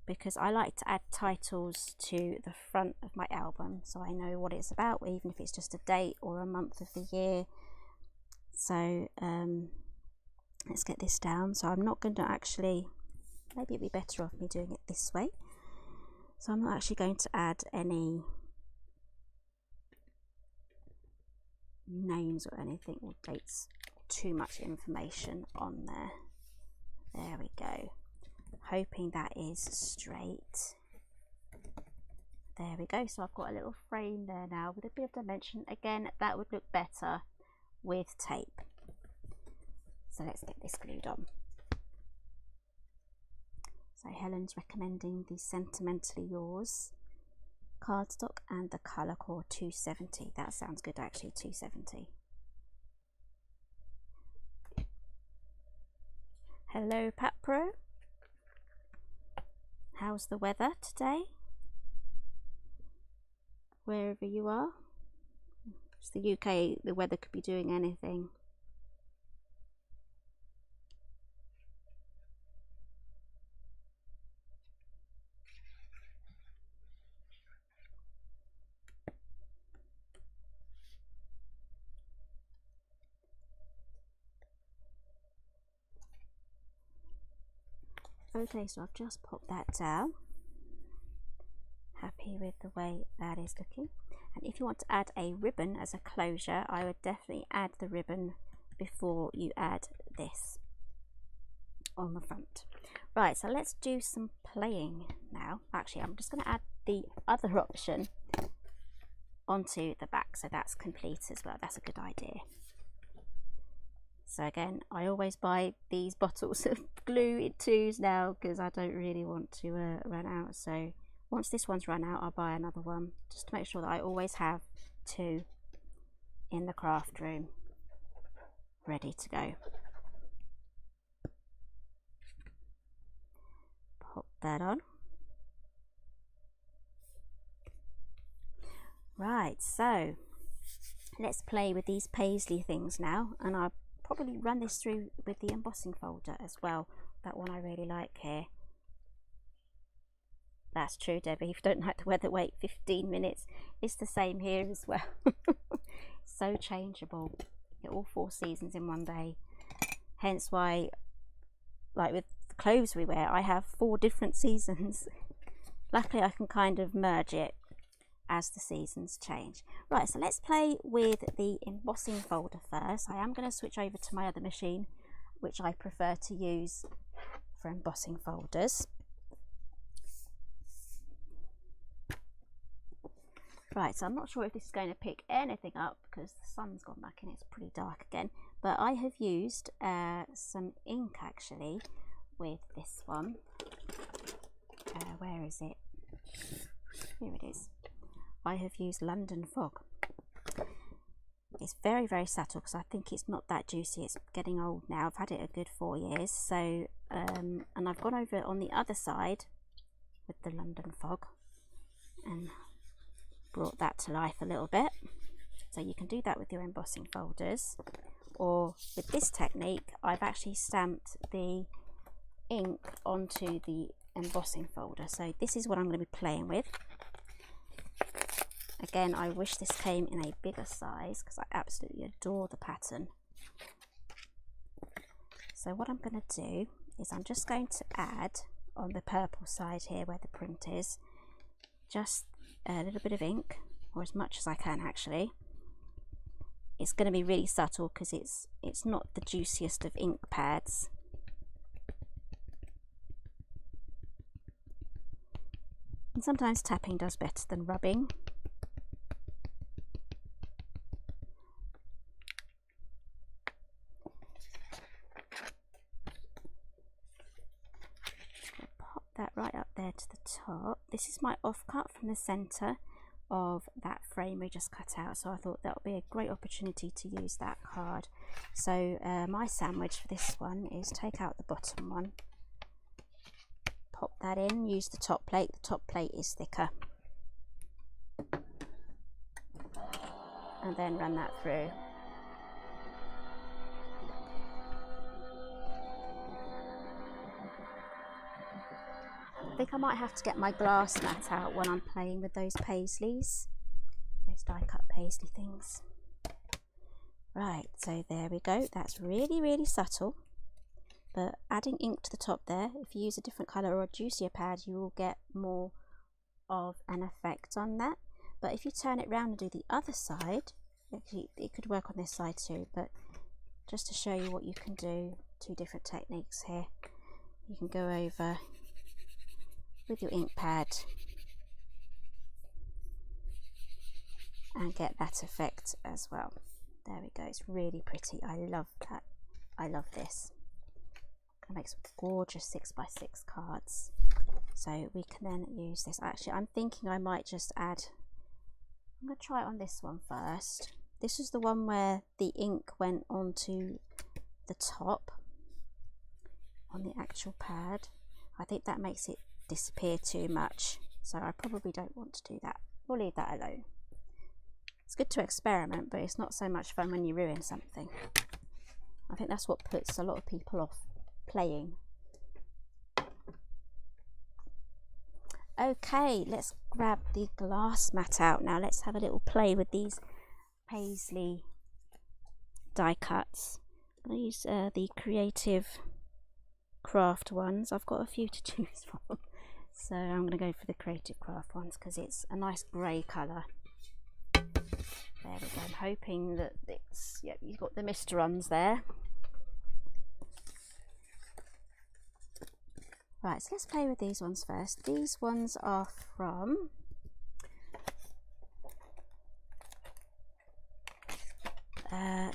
because I like to add titles to the front of my album so I know what it's about, even if it's just a date or a month of the year. So let's get this down. So I'm not going to actually, maybe it'd be better off me doing it this way. So I'm not actually going to add any names or anything or dates, too much information on there. There we go. Hoping that is straight. There we go. So I've got a little frame there now with a bit of dimension. Again, that would look better with tape. So let's get this glued on. So Helen's recommending the Sentimentally Yours cardstock and the Colour Core 270. That sounds good actually, 270. Hello Pat Pro. How's the weather today? Wherever you are. It's the UK, the weather could be doing anything. Okay, so I've just popped that down. Happy with the way that is looking. And if you want to add a ribbon as a closure, I would definitely add the ribbon before you add this on the front. Right, so let's do some playing now. Actually, I'm just going to add the other option onto the back, so that's complete as well. That's a good idea. So again, I always buy these bottles of glue in twos now because I don't really want to run out. So once this one's run out, I'll buy another one, just to make sure that I always have two in the craft room ready to go. Pop that on. Right, so let's play with these paisley things now, and I'll probably run this through with the embossing folder as well. That one I really like here. That's true, Debbie. If you don't like the weather, wait 15 minutes. It's the same here as well. So changeable. Get all 4 seasons in one day. Hence why, like with the clothes we wear, I have 4 different seasons. Luckily I can kind of merge it as the seasons change. Right, so let's play with the embossing folder first. I am going to switch over to my other machine, which I prefer to use for embossing folders. Right, so I'm not sure if this is going to pick anything up because the sun's gone back and it's pretty dark again, but I have used some ink actually with this one. Where is it? Here it is. I have used London Fog. It's very, very subtle because I think it's not that juicy. It's getting old now. I've had it a good 4 years. So, and I've gone over it on the other side with the London fog and brought that to life a little bit. So you can do that with your embossing folders, or with this technique I've actually stamped the ink onto the embossing folder. So this is what I'm going to be playing with. Again, I wish this came in a bigger size because I absolutely adore the pattern. So what I'm going to do is I'm just going to add on the purple side here where the print is just a little bit of ink, or as much as I can actually. It's going to be really subtle because it's not the juiciest of ink pads. And sometimes tapping does better than rubbing. Pop that right up there to the top. This is my offcut from the centre of that frame we just cut out, so I thought that would be a great opportunity to use that card. So my sandwich for this one is take out the bottom one, pop that in, use the top plate. The top plate is thicker, and then run that through. I think I might have to get my glass mat out when I'm playing with those Paisleys, those die cut paisley things. Right, so there we go. That's really, really subtle, but adding ink to the top there, if you use a different colour or a juicier pad, you will get more of an effect on that. But if you turn it round and do the other side, actually it could work on this side too, but just to show you what you can do, two different techniques here. You can go over with your ink pad and get that effect as well. There we go. It's really pretty. I love that. I love this. I'm going to make some gorgeous 6x6 cards, so we can then use this. Actually, I'm thinking I might just add, I'm going to try it on this one first. This is the one where the ink went onto the top on the actual pad. I think that makes it disappear too much, so I probably don't want to do that. We'll leave that alone. It's good to experiment, but it's not so much fun when you ruin something. I think that's what puts a lot of people off playing. Okay, let's grab the glass mat out now. Let's have a little play with these Paisley die cuts. I'm going to use the Creative Craft ones. I've got a few to choose from, so I'm going to go for the Creative Craft ones because it's a nice grey colour. There we go. I'm hoping that it's, yeah, you've got the Mr. Runs there. Right, so let's play with these ones first. These ones are from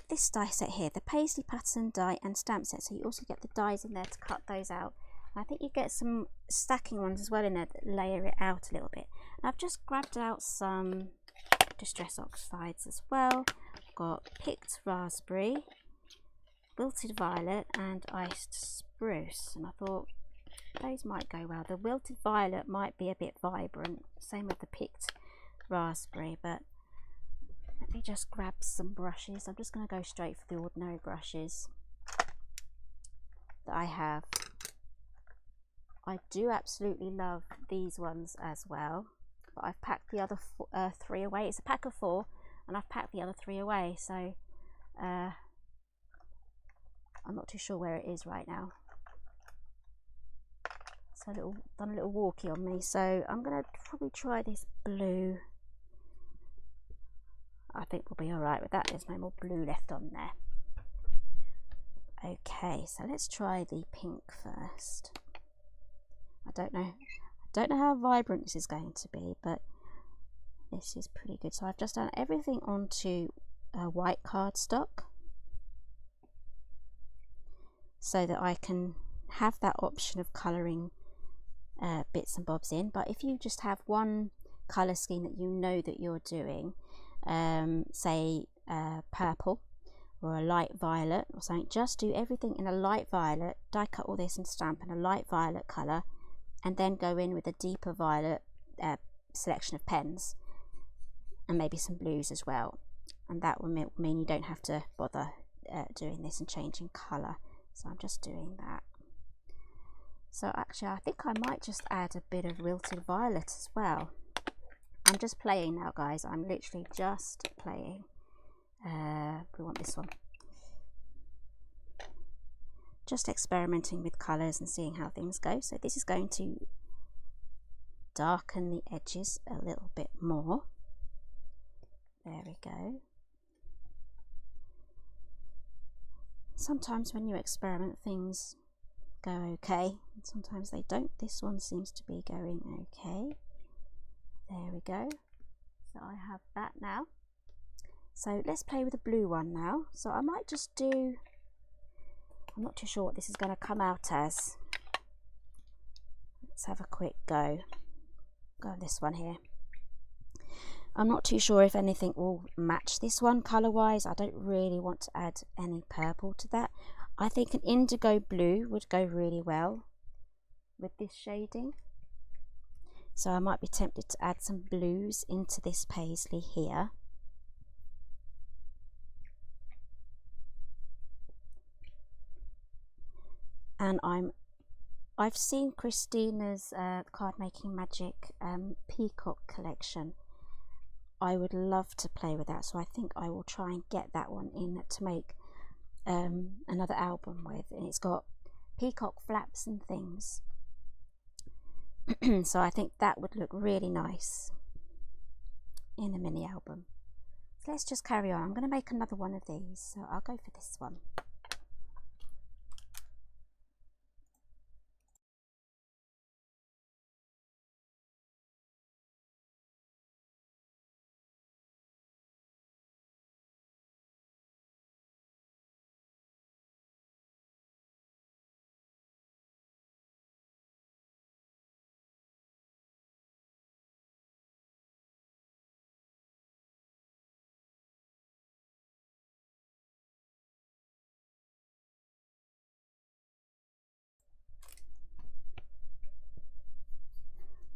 this die set here, the Paisley pattern die and stamp set. So you also get the dies in there to cut those out. I think you get some stacking ones as well in there that layer it out a little bit. And I've just grabbed out some distress oxides as well. I've got picked raspberry, wilted violet and iced spruce, and I thought those might go well. The wilted violet might be a bit vibrant, same with the picked raspberry, but let me just grab some brushes. I'm just going to go straight for the ordinary brushes that I have. I do absolutely love these ones as well, but I've packed the other 3 away. It's a pack of 4 and I've packed the other 3 away, so I'm not too sure where it is right now. It's done a little walkie on me, so I'm going to probably try this blue. I think we'll be alright with that. There's no more blue left on there. Okay, so let's try the pink first. I don't know how vibrant this is going to be, but this is pretty good. So I've just done everything onto white cardstock so that I can have that option of colouring bits and bobs in. But if you just have one colour scheme that you know that you're doing, say purple or a light violet or something. Just do everything in a light violet, die cut all this and stamp in a light violet colour, and then go in with a deeper violet selection of pens and maybe some blues as well, and that will mean you don't have to bother doing this and changing colour. So I'm just doing that. So actually I think I might just add a bit of wilted violet as well. I'm just playing now, guys. I'm literally just playing. We want this one. Just experimenting with colours and seeing how things go. So this is going to darken the edges a little bit more. There we go. Sometimes when you experiment, things go okay, and sometimes they don't. This one seems to be going okay. There we go. So I have that now. So let's play with the blue one now. So I might just do, I'm not too sure what this is going to come out as. Let's have a quick go. Go with this one here. I'm not too sure if anything will match this one colour wise. I don't really want to add any purple to that. I think an indigo blue would go really well with this shading. So I might be tempted to add some blues into this paisley here. And I've seen Christina's Card Making Magic Peacock collection. I would love to play with that, so I think I will try and get that one in to make another album with, and it's got peacock flaps and things. So I think that would look really nice in a mini album. So let's just carry on. I'm going to make another one of these, so I'll go for this one.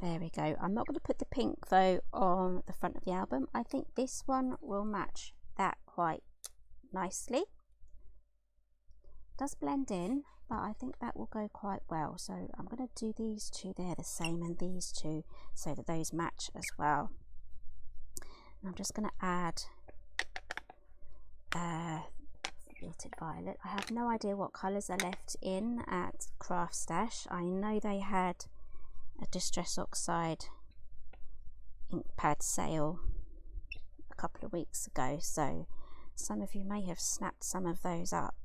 There we go. I'm not going to put the pink though on the front of the album. I think this one will match that quite nicely. It does blend in, but I think that will go quite well. So I'm going to do these two there the same, and these two, so that those match as well. And I'm just going to add wilted violet. I have no idea what colours are left in at Craft Stash. I know they had a Distress Oxide ink pad sale a couple of weeks ago, so some of you may have snapped some of those up,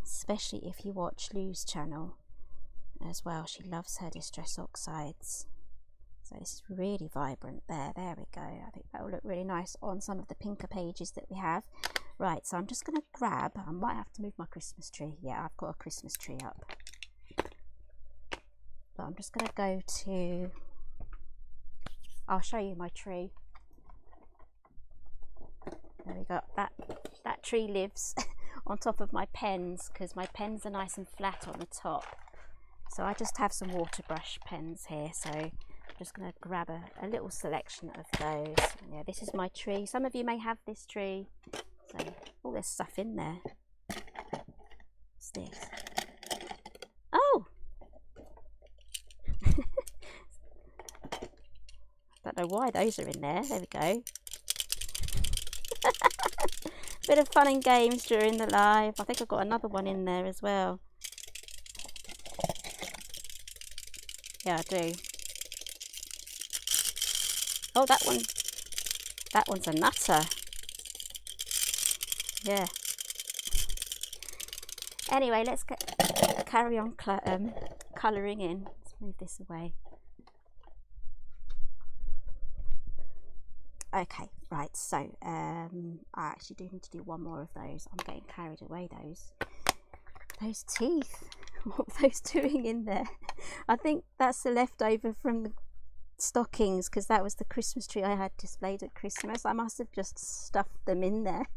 especially if you watch Lou's channel as well. She loves her Distress Oxides. So this is really vibrant there. There we go. I think that will look really nice on some of the pinker pages that we have. Right, so I'm just going to grab, I might have to move my Christmas tree. Yeah, I've got a Christmas tree up. But I'm just going to go to, I'll show you my tree. There we go. That tree lives on top of my pens, because my pens are nice and flat on the top. So I just have some water brush pens here, so I'm just going to grab a little selection of those. Yeah, this is my tree. Some of you may have this tree. So, oh, there's stuff in there. What's this? Oh! Don't know why those are in there. There we go. Bit of fun and games during the live. I think I've got another one in there as well. Yeah, I do. Oh, that one's a nutter. Yeah. Anyway, let's carry on colouring in. Let's move this away. Okay, right, so I actually do need to do one more of those. I'm getting carried away. Those teeth. What are those doing in there? I think that's the leftover from the stockings, because that was the Christmas tree I had displayed at Christmas. I must have just stuffed them in there.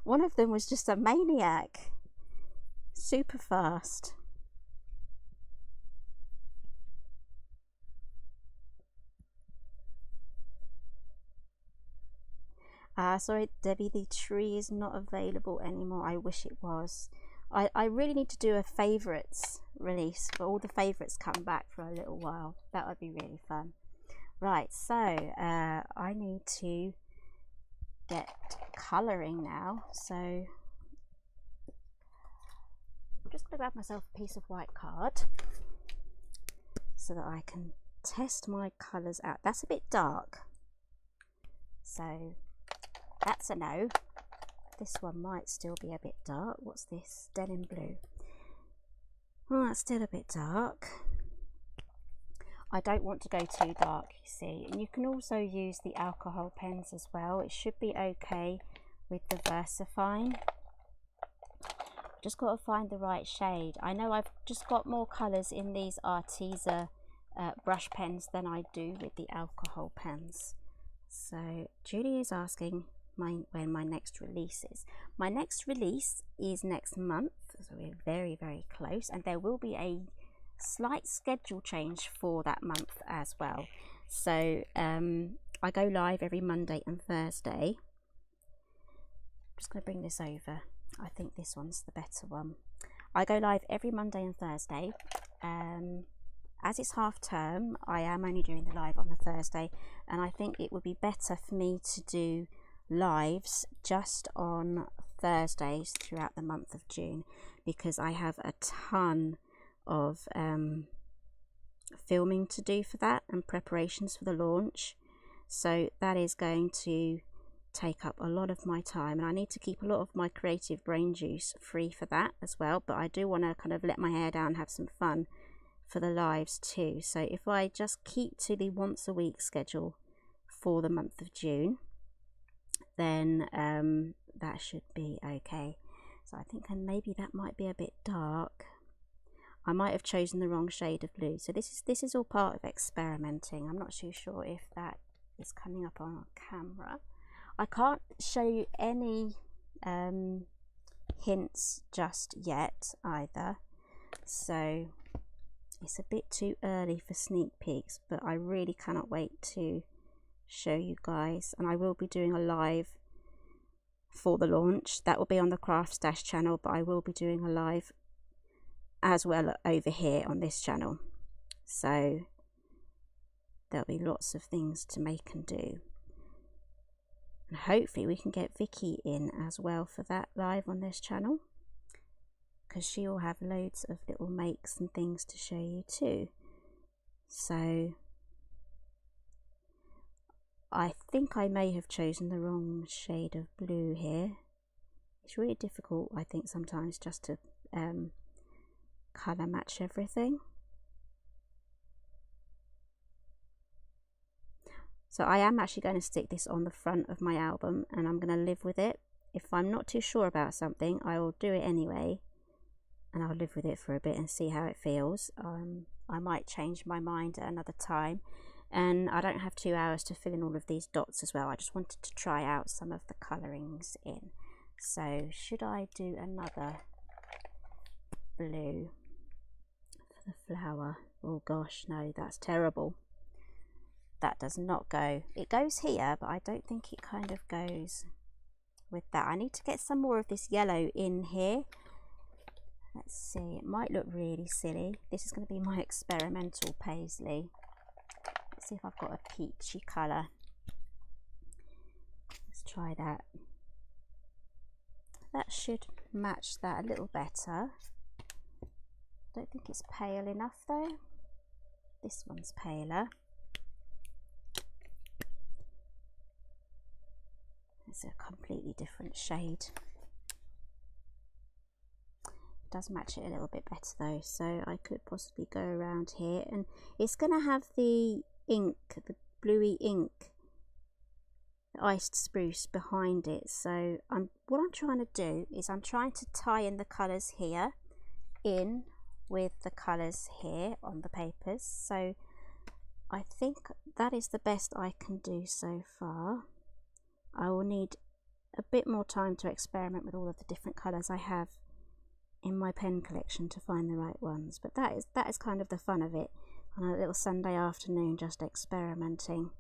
One of them was just a maniac, super fast. Sorry Debbie, the tree is not available anymore. I wish it was. I really need to do a favourites release, but all the favourites come back for a little while. That would be really fun. Right, so I need to get colouring now. So I'm just going to grab myself a piece of white card so that I can test my colours out. That's a bit dark, so that's a no. This one might still be a bit dark. What's this? Denim blue. Oh, that's still a bit dark. I don't want to go too dark, you see. And you can also use the alcohol pens as well. It should be okay with the VersaFine. Just got to find the right shade. I know I've just got more colours in these Arteza brush pens than I do with the alcohol pens. So Julie is asking when my next release is. My next release is next month, so we're very, very close, and there will be a slight schedule change for that month as well. So I go live every Monday and Thursday. I'm just going to bring this over. I think this one's the better one. I go live every Monday and Thursday. As it's half term, I am only doing the live on the Thursday, and I think it would be better for me to do lives just on Thursdays throughout the month of June, because I have a ton of filming to do for that and preparations for the launch. So that is going to take up a lot of my time, and I need to keep a lot of my creative brain juice free for that as well. But I do want to kind of let my hair down and have some fun for the lives too. So if I just keep to the once a week schedule for the month of June, then that should be okay. So I think maybe that might be a bit dark. I might have chosen the wrong shade of blue. So this is all part of experimenting. I'm not too sure if that is coming up on camera. I can't show you any hints just yet either. So it's a bit too early for sneak peeks, but I really cannot wait to show you guys. And I will be doing a live for the launch. That will be on the Craft Stash channel, but I will be doing a live as well over here on this channel. So there'll be lots of things to make and do. And hopefully we can get Vicky in as well for that live on this channel, because she will have loads of little makes and things to show you too. So I think I may have chosen the wrong shade of blue here. It's really difficult, I think, sometimes just to colour match everything. So I am actually going to stick this on the front of my album, and I'm going to live with it. If I'm not too sure about something, I will do it anyway, and I'll live with it for a bit and see how it feels. I might change my mind at another time, and I don't have 2 hours to fill in all of these dots as well. I just wanted to try out some of the colourings in. So should I do another blue for the flower? Oh gosh, no, that's terrible. That does not go. It goes here, but I don't think it kind of goes with that. I need to get some more of this yellow in here. Let's see, it might look really silly. This is going to be my experimental paisley. Let's see if I've got a peachy colour. Let's try that. That should match that a little better. I don't think it's pale enough though. This one's paler. It's a completely different shade. It does match it a little bit better though, so I could possibly go around here, and it's going to have the ink, the bluey ink, the iced spruce behind it. So what I'm trying to do is I'm trying to tie in the colours here in with the colours here on the papers, so I think that is the best I can do so far. I will need a bit more time to experiment with all of the different colours I have in my pen collection to find the right ones, but that is kind of the fun of it, on a little Sunday afternoon, just experimenting.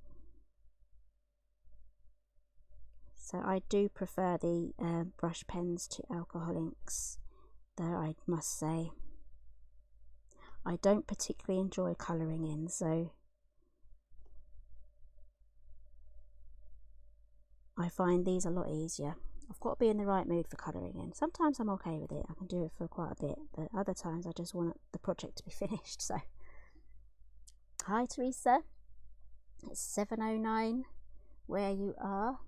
So I do prefer the brush pens to alcohol inks, though I must say I don't particularly enjoy colouring in, so I find these a lot easier. I've got to be in the right mood for colouring in. Sometimes I'm okay with it, I can do it for quite a bit, but other times I just want the project to be finished. So, hi Teresa, it's 7:09 where you are.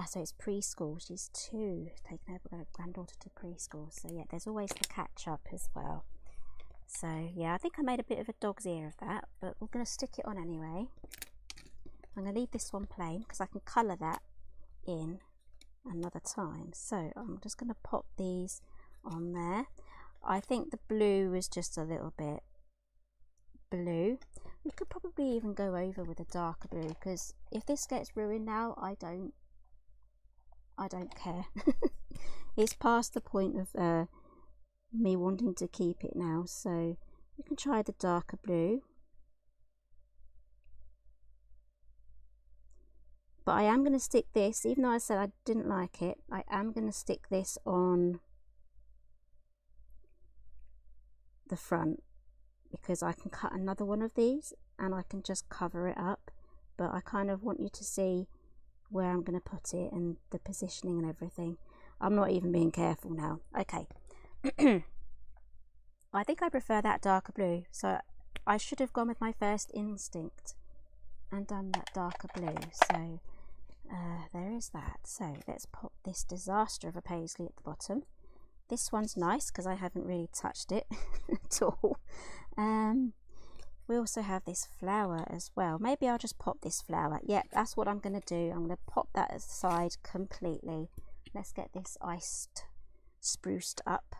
So it's preschool, she's 2, taking over her granddaughter to preschool, so yeah, there's always the catch up as well. So yeah, I think I made a bit of a dog's ear of that, but we're going to stick it on anyway. I'm going to leave this one plain because I can colour that in another time. So I'm just going to pop these on there. I think the blue is just a little bit blue. We could probably even go over with a darker blue, because if this gets ruined now, I don't care. It's past the point of me wanting to keep it now, so you can try the darker blue. But I am going to stick this, even though I said I didn't like it, I am going to stick this on the front, because I can cut another one of these and I can just cover it up. But I kind of want you to see where I'm going to put it and the positioning and everything. I'm not even being careful now. Okay. I think I prefer that darker blue, so I should have gone with my first instinct and done that darker blue. So there is that. So let's pop this disaster of a paisley at the bottom. This one's nice because I haven't really touched it at all. We also have this flower as well. Maybe I'll just pop this flower. Yeah, that's what I'm going to do. I'm going to pop that aside completely. Let's get this iced, spruced up.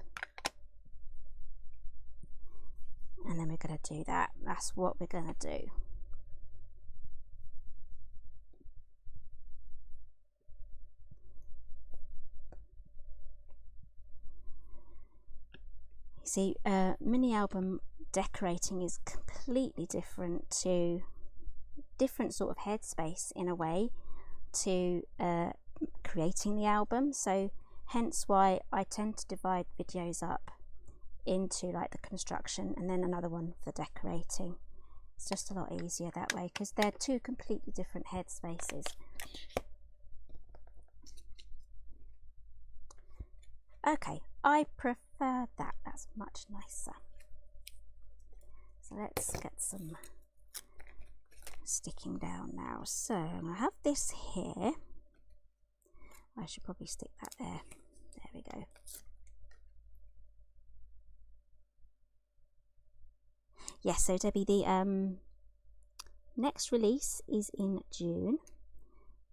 And then we're going to do that. That's what we're going to do. You see, mini album decorating is completely different to different sort of headspace in a way to creating the album, so hence why I tend to divide videos up into like the construction and then another one for decorating. It's just a lot easier that way because they're two completely different headspaces. Okay, I prefer that. That's much nicer. So let's get some sticking down now. So I'm going to have this here. I should probably stick that there. There we go. Yes, so Debbie, the next release is in June.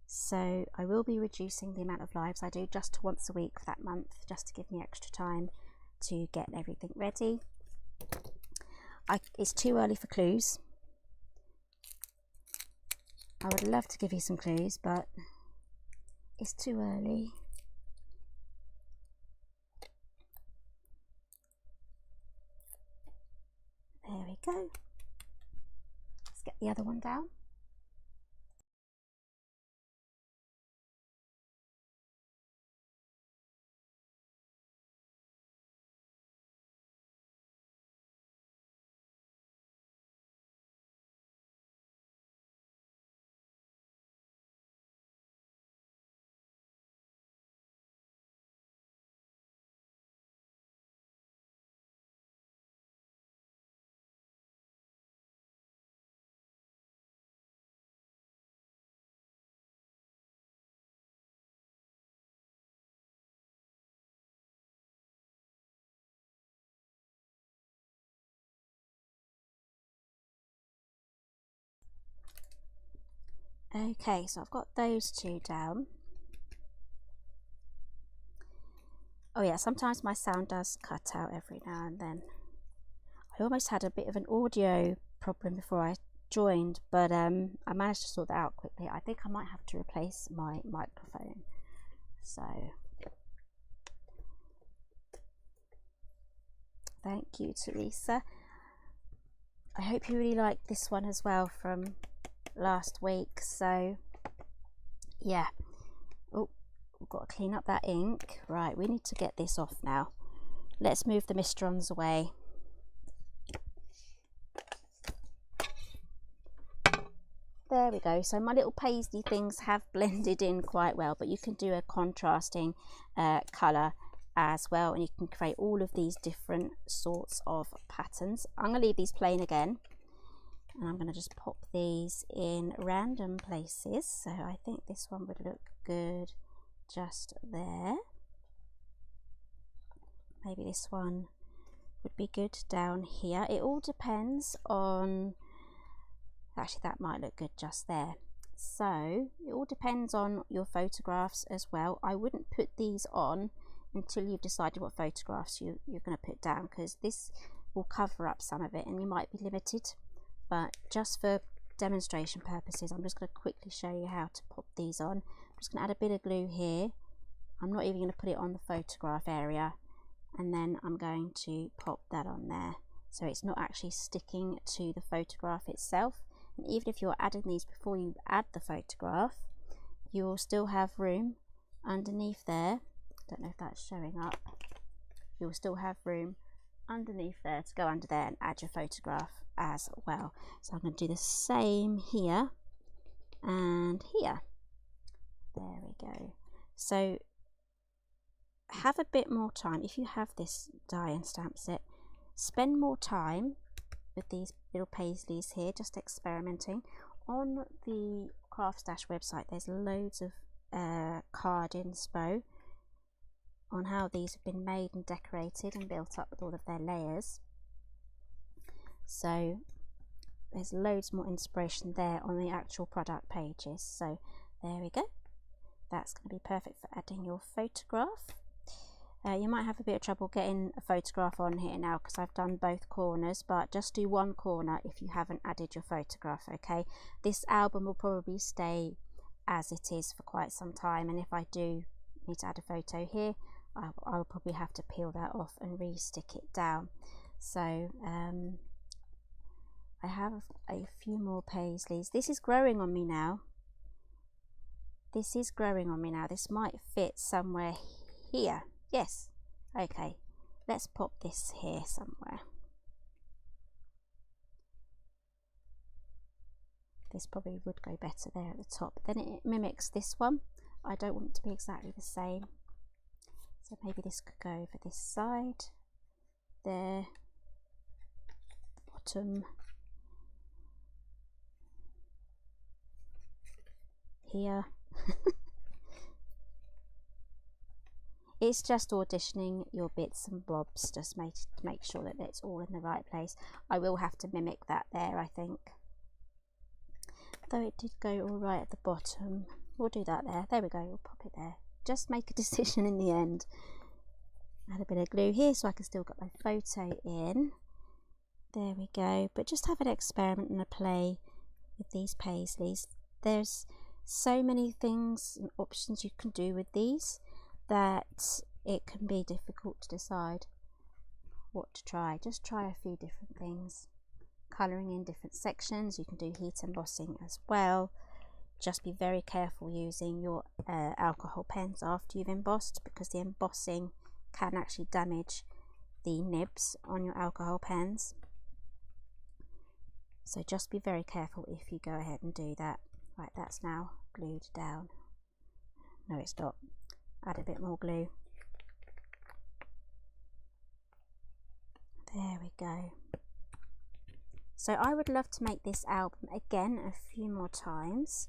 So I will be reducing the amount of lives I do just to once a week for that month, just to give me extra time to get everything ready. It's too early for clues. I would love to give you some clues, but it's too early. There we go. Let's get the other one down. Okay, so I've got those two down. Oh yeah, sometimes my sound does cut out every now and then. I almost had a bit of an audio problem before I joined, but I managed to sort that out quickly. I think I might have to replace my microphone. So thank you, Teresa. I hope you really liked this one as well from last week. So yeah. Oh, we've got to clean up that ink. Right, we need to get this off now. Let's move the mistrons away. There we go. So my little paisley things have blended in quite well, but you can do a contrasting colour as well, and you can create all of these different sorts of patterns. I'm going to leave these plain again, and I'm going to just pop these in random places. So I think this one would look good just there. Maybe this one would be good down here. It all depends on, actually that might look good just there. So it all depends on your photographs as well. I wouldn't put these on until you've decided what photographs you're going to put down, because this will cover up some of it and you might be limited. But just for demonstration purposes, I'm just going to quickly show you how to pop these on. I'm just going to add a bit of glue here. I'm not even going to put it on the photograph area, and then I'm going to pop that on there, so it's not actually sticking to the photograph itself. And even if you're adding these before you add the photograph, you'll still have room underneath there. Don't know if that's showing up. You'll still have room underneath there to go under there and add your photograph as well. So I'm going to do the same here and here. There we go. So have a bit more time. If you have this die and stamp set, spend more time with these little paisleys here, just experimenting. On the Craft Stash website, there's loads of card inspo on how these have been made and decorated and built up with all of their layers. So there's loads more inspiration there on the actual product pages. So there we go. That's going to be perfect for adding your photograph. You might have a bit of trouble getting a photograph on here now because I've done both corners, but just do one corner if you haven't added your photograph, okay? This album will probably stay as it is for quite some time, and if I do need to add a photo here, I will probably have to peel that off and re-stick it down. So I have a few more paisleys. This is growing on me now. This is growing on me now. This might fit somewhere here. Yes. Okay. Let's pop this here somewhere. This probably would go better there at the top. Then it mimics this one. I don't want it to be exactly the same. So maybe this could go over this side. There. Bottom. Here. It's just auditioning your bits and bobs, just to make sure that it's all in the right place. I will have to mimic that there, I think. Though it did go all right at the bottom. We'll do that there. There we go, we'll pop it there. Just make a decision in the end. Add a bit of glue here so I can still get my photo in. There we go. But just have an experiment and a play with these paisleys. There's so many things and options you can do with these that it can be difficult to decide what to try. Just try a few different things. Colouring in different sections. You can do heat embossing as well. Just be very careful using your alcohol pens after you've embossed, because the embossing can actually damage the nibs on your alcohol pens. So just be very careful if you go ahead and do that. Right, that's now glued down. No, it's not. Add a bit more glue. There we go. So I would love to make this album again a few more times.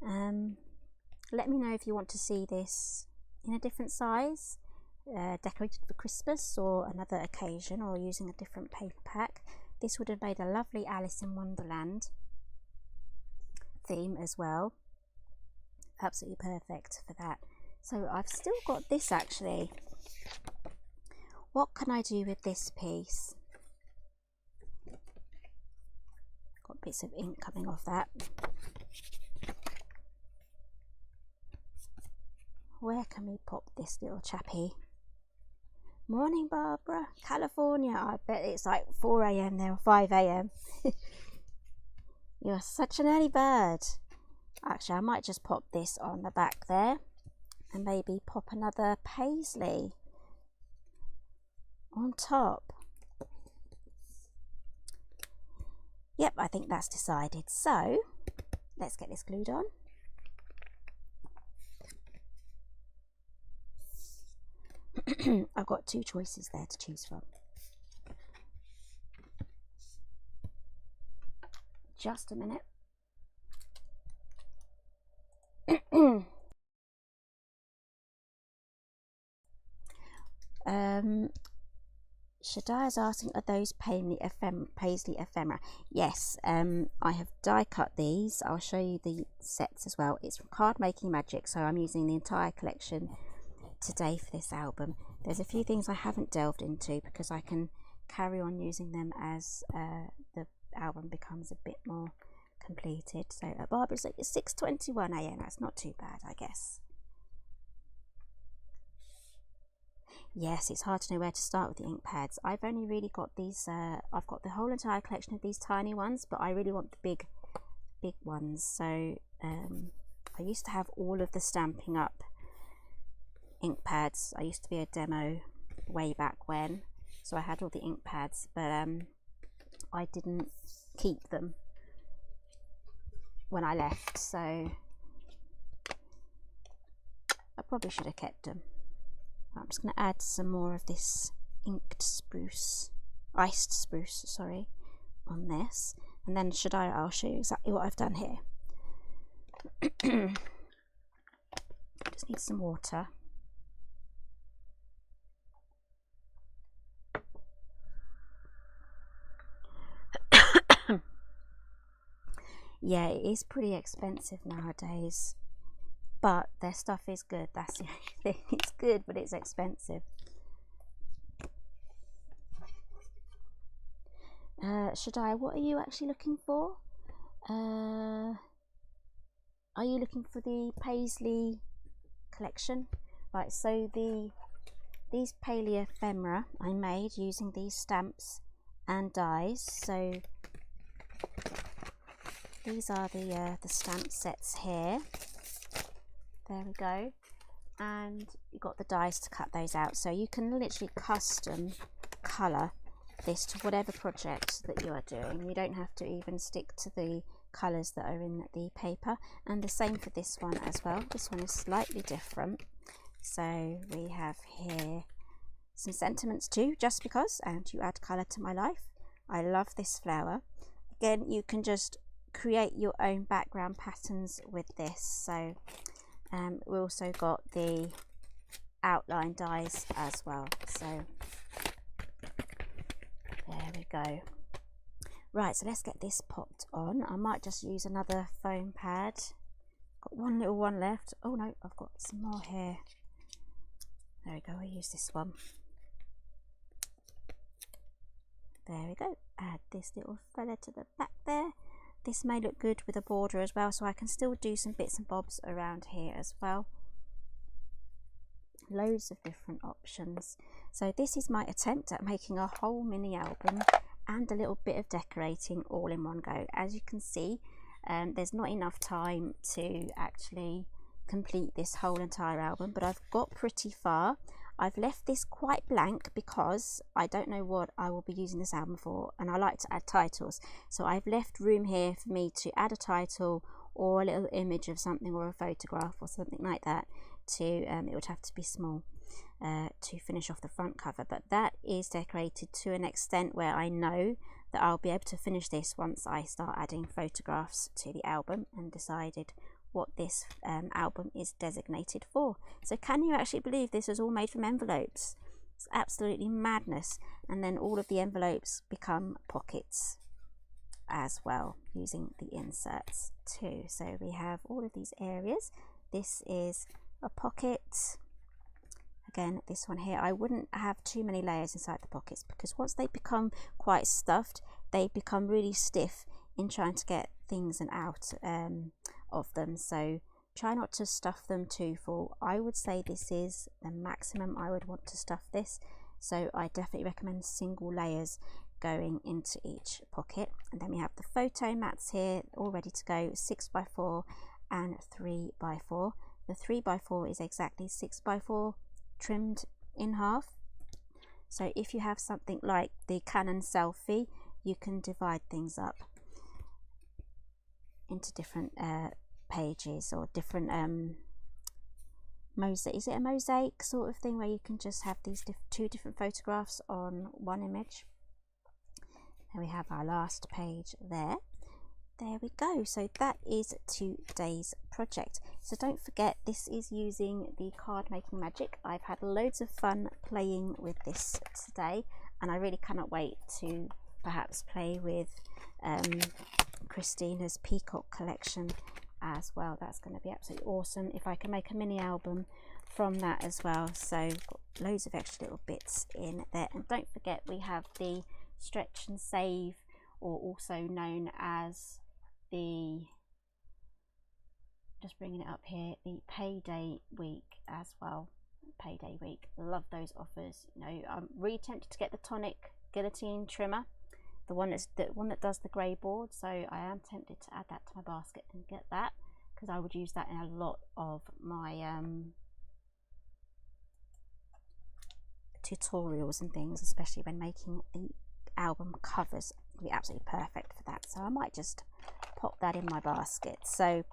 Let me know if you want to see this in a different size, decorated for Christmas or another occasion, or using a different paper pack. This would have made a lovely Alice in Wonderland theme as well. Absolutely perfect for that. So I've still got this actually. What can I do with this piece? Got bits of ink coming off that. Where can we pop this little chappy? Morning, Barbara, California. I bet it's like 4 AM there, or 5 AM. You're such an early bird. Actually, I might just pop this on the back there and maybe pop another paisley on top. Yep, I think that's decided. So let's get this glued on. I've got 2 choices there to choose from. Just a minute. Shaddai is asking, are those Paisley ephemera? Yes, I have die cut these. I'll show you the sets as well. It's from Card Making Magic, so I'm using the entire collection today for this album. There's a few things I haven't delved into because I can carry on using them as the album becomes a bit more completed. So Barbara's like, it's 6:21 AM. That's not too bad, I guess. Yes, it's hard to know where to start with the ink pads. I've only really got these, I've got the whole entire collection of these tiny ones, but I really want the big ones. So I used to have all of the Stampin' Up! Ink pads. I used to be a demo way back when, so I had all the ink pads, but I didn't keep them when I left, so I probably should have kept them. I'm just going to add some more of this iced spruce, sorry, on this, and then I'll show you exactly what I've done here. Just need some water. Yeah, it is pretty expensive nowadays, but their stuff is good. That's the only thing. It's good, but it's expensive. Shaddai, what are you actually looking for? Are you looking for the Paisley collection? Right, so these Paisley ephemera I made using these stamps and dies. So these are the stamp sets here. There we go. And you've got the dies to cut those out. So you can literally custom colour this to whatever project that you are doing. You don't have to even stick to the colours that are in the paper. And the same for this one as well. This one is slightly different. So we have here some sentiments too, just because, and you add colour to my life. I love this flower. Again, you can just create your own background patterns with this. So we also got the outline dies as well. So there we go. Right, so let's get this popped on. I might just use another foam pad. Got one little one left. Oh no, I've got some more here. There we go, I'll use this one. There we go. Add this little fella to the back there. This may look good with a border as well, so I can still do some bits and bobs around here as well. Loads of different options. So this is my attempt at making a whole mini album and a little bit of decorating all in one go. As you can see, there's not enough time to actually complete this whole entire album, but I've got pretty far. I've left this quite blank because I don't know what I will be using this album for, and I like to add titles, so I've left room here for me to add a title or a little image of something or a photograph or something like that to it would have to be small to finish off the front cover, but that is decorated to an extent where I know that I'll be able to finish this once I start adding photographs to the album and decided what this album is designated for. So can you actually believe this is all made from envelopes? It's absolutely madness. And then all of the envelopes become pockets as well, using the inserts too. So we have all of these areas. This is a pocket, again, this one here, I wouldn't have too many layers inside the pockets, because once they become quite stuffed, they become really stiff in trying to get things and out of them. So try not to stuff them too full. I would say this is the maximum I would want to stuff this, so I definitely recommend single layers going into each pocket. And then we have the photo mats here all ready to go, 6x4 and 3x4. The 3x4 is exactly 6x4 trimmed in half. So if you have something like the Canon selfie, you can divide things up into different pages, or different mosaic, is it a mosaic sort of thing, where you can just have these two different photographs on one image. And we have our last page there. There we go. So that is today's project. So don't forget, this is using the card making magic. I've had loads of fun playing with this today, and I really cannot wait to perhaps play with Christina's peacock collection as well. That's going to be absolutely awesome if I can make a mini album from that as well. So got loads of extra little bits in there. And don't forget, we have the stretch and save, or also known as the, just bringing it up here, the payday week as well. Payday week, love those offers. You know, I'm really tempted to get the tonic guillotine trimmer, the one that does the grey board, so I am tempted to add that to my basket and get that, because I would use that in a lot of my tutorials and things, especially when making the album covers. It'll be absolutely perfect for that, so I might just pop that in my basket. So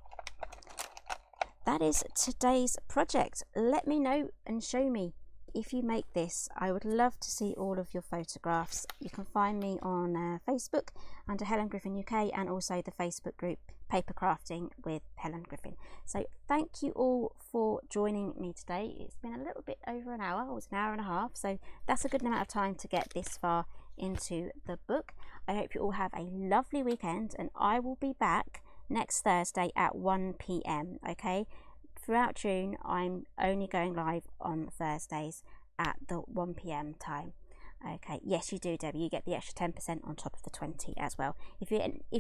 that is today's project. Let me know and show me if you make this. I would love to see all of your photographs. You can find me on Facebook under Helen Griffin UK, and also the Facebook group Paper Crafting with Helen Griffin. So thank you all for joining me today. It's been a little bit over an hour, it was an hour and a half, so that's a good amount of time to get this far into the book. I hope you all have a lovely weekend, and I will be back next Thursday at 1 p.m. okay? Throughout June, I'm only going live on Thursdays at the 1 p.m. time. Okay, yes you do, Debbie, you get the extra 10% on top of the 20 as well. If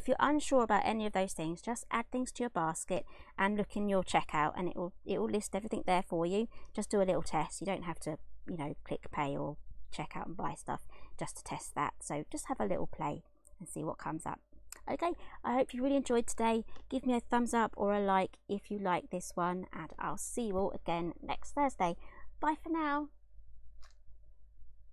you're unsure about any of those things, just add things to your basket and look in your checkout, and it will list everything there for you. Just do a little test. You don't have to, you know, click pay or check out and buy stuff just to test that. So just have a little play and see what comes up. Okay, I hope you really enjoyed today. Give me a thumbs up or a like if you like this one, and I'll see you all again next Thursday. Bye for now.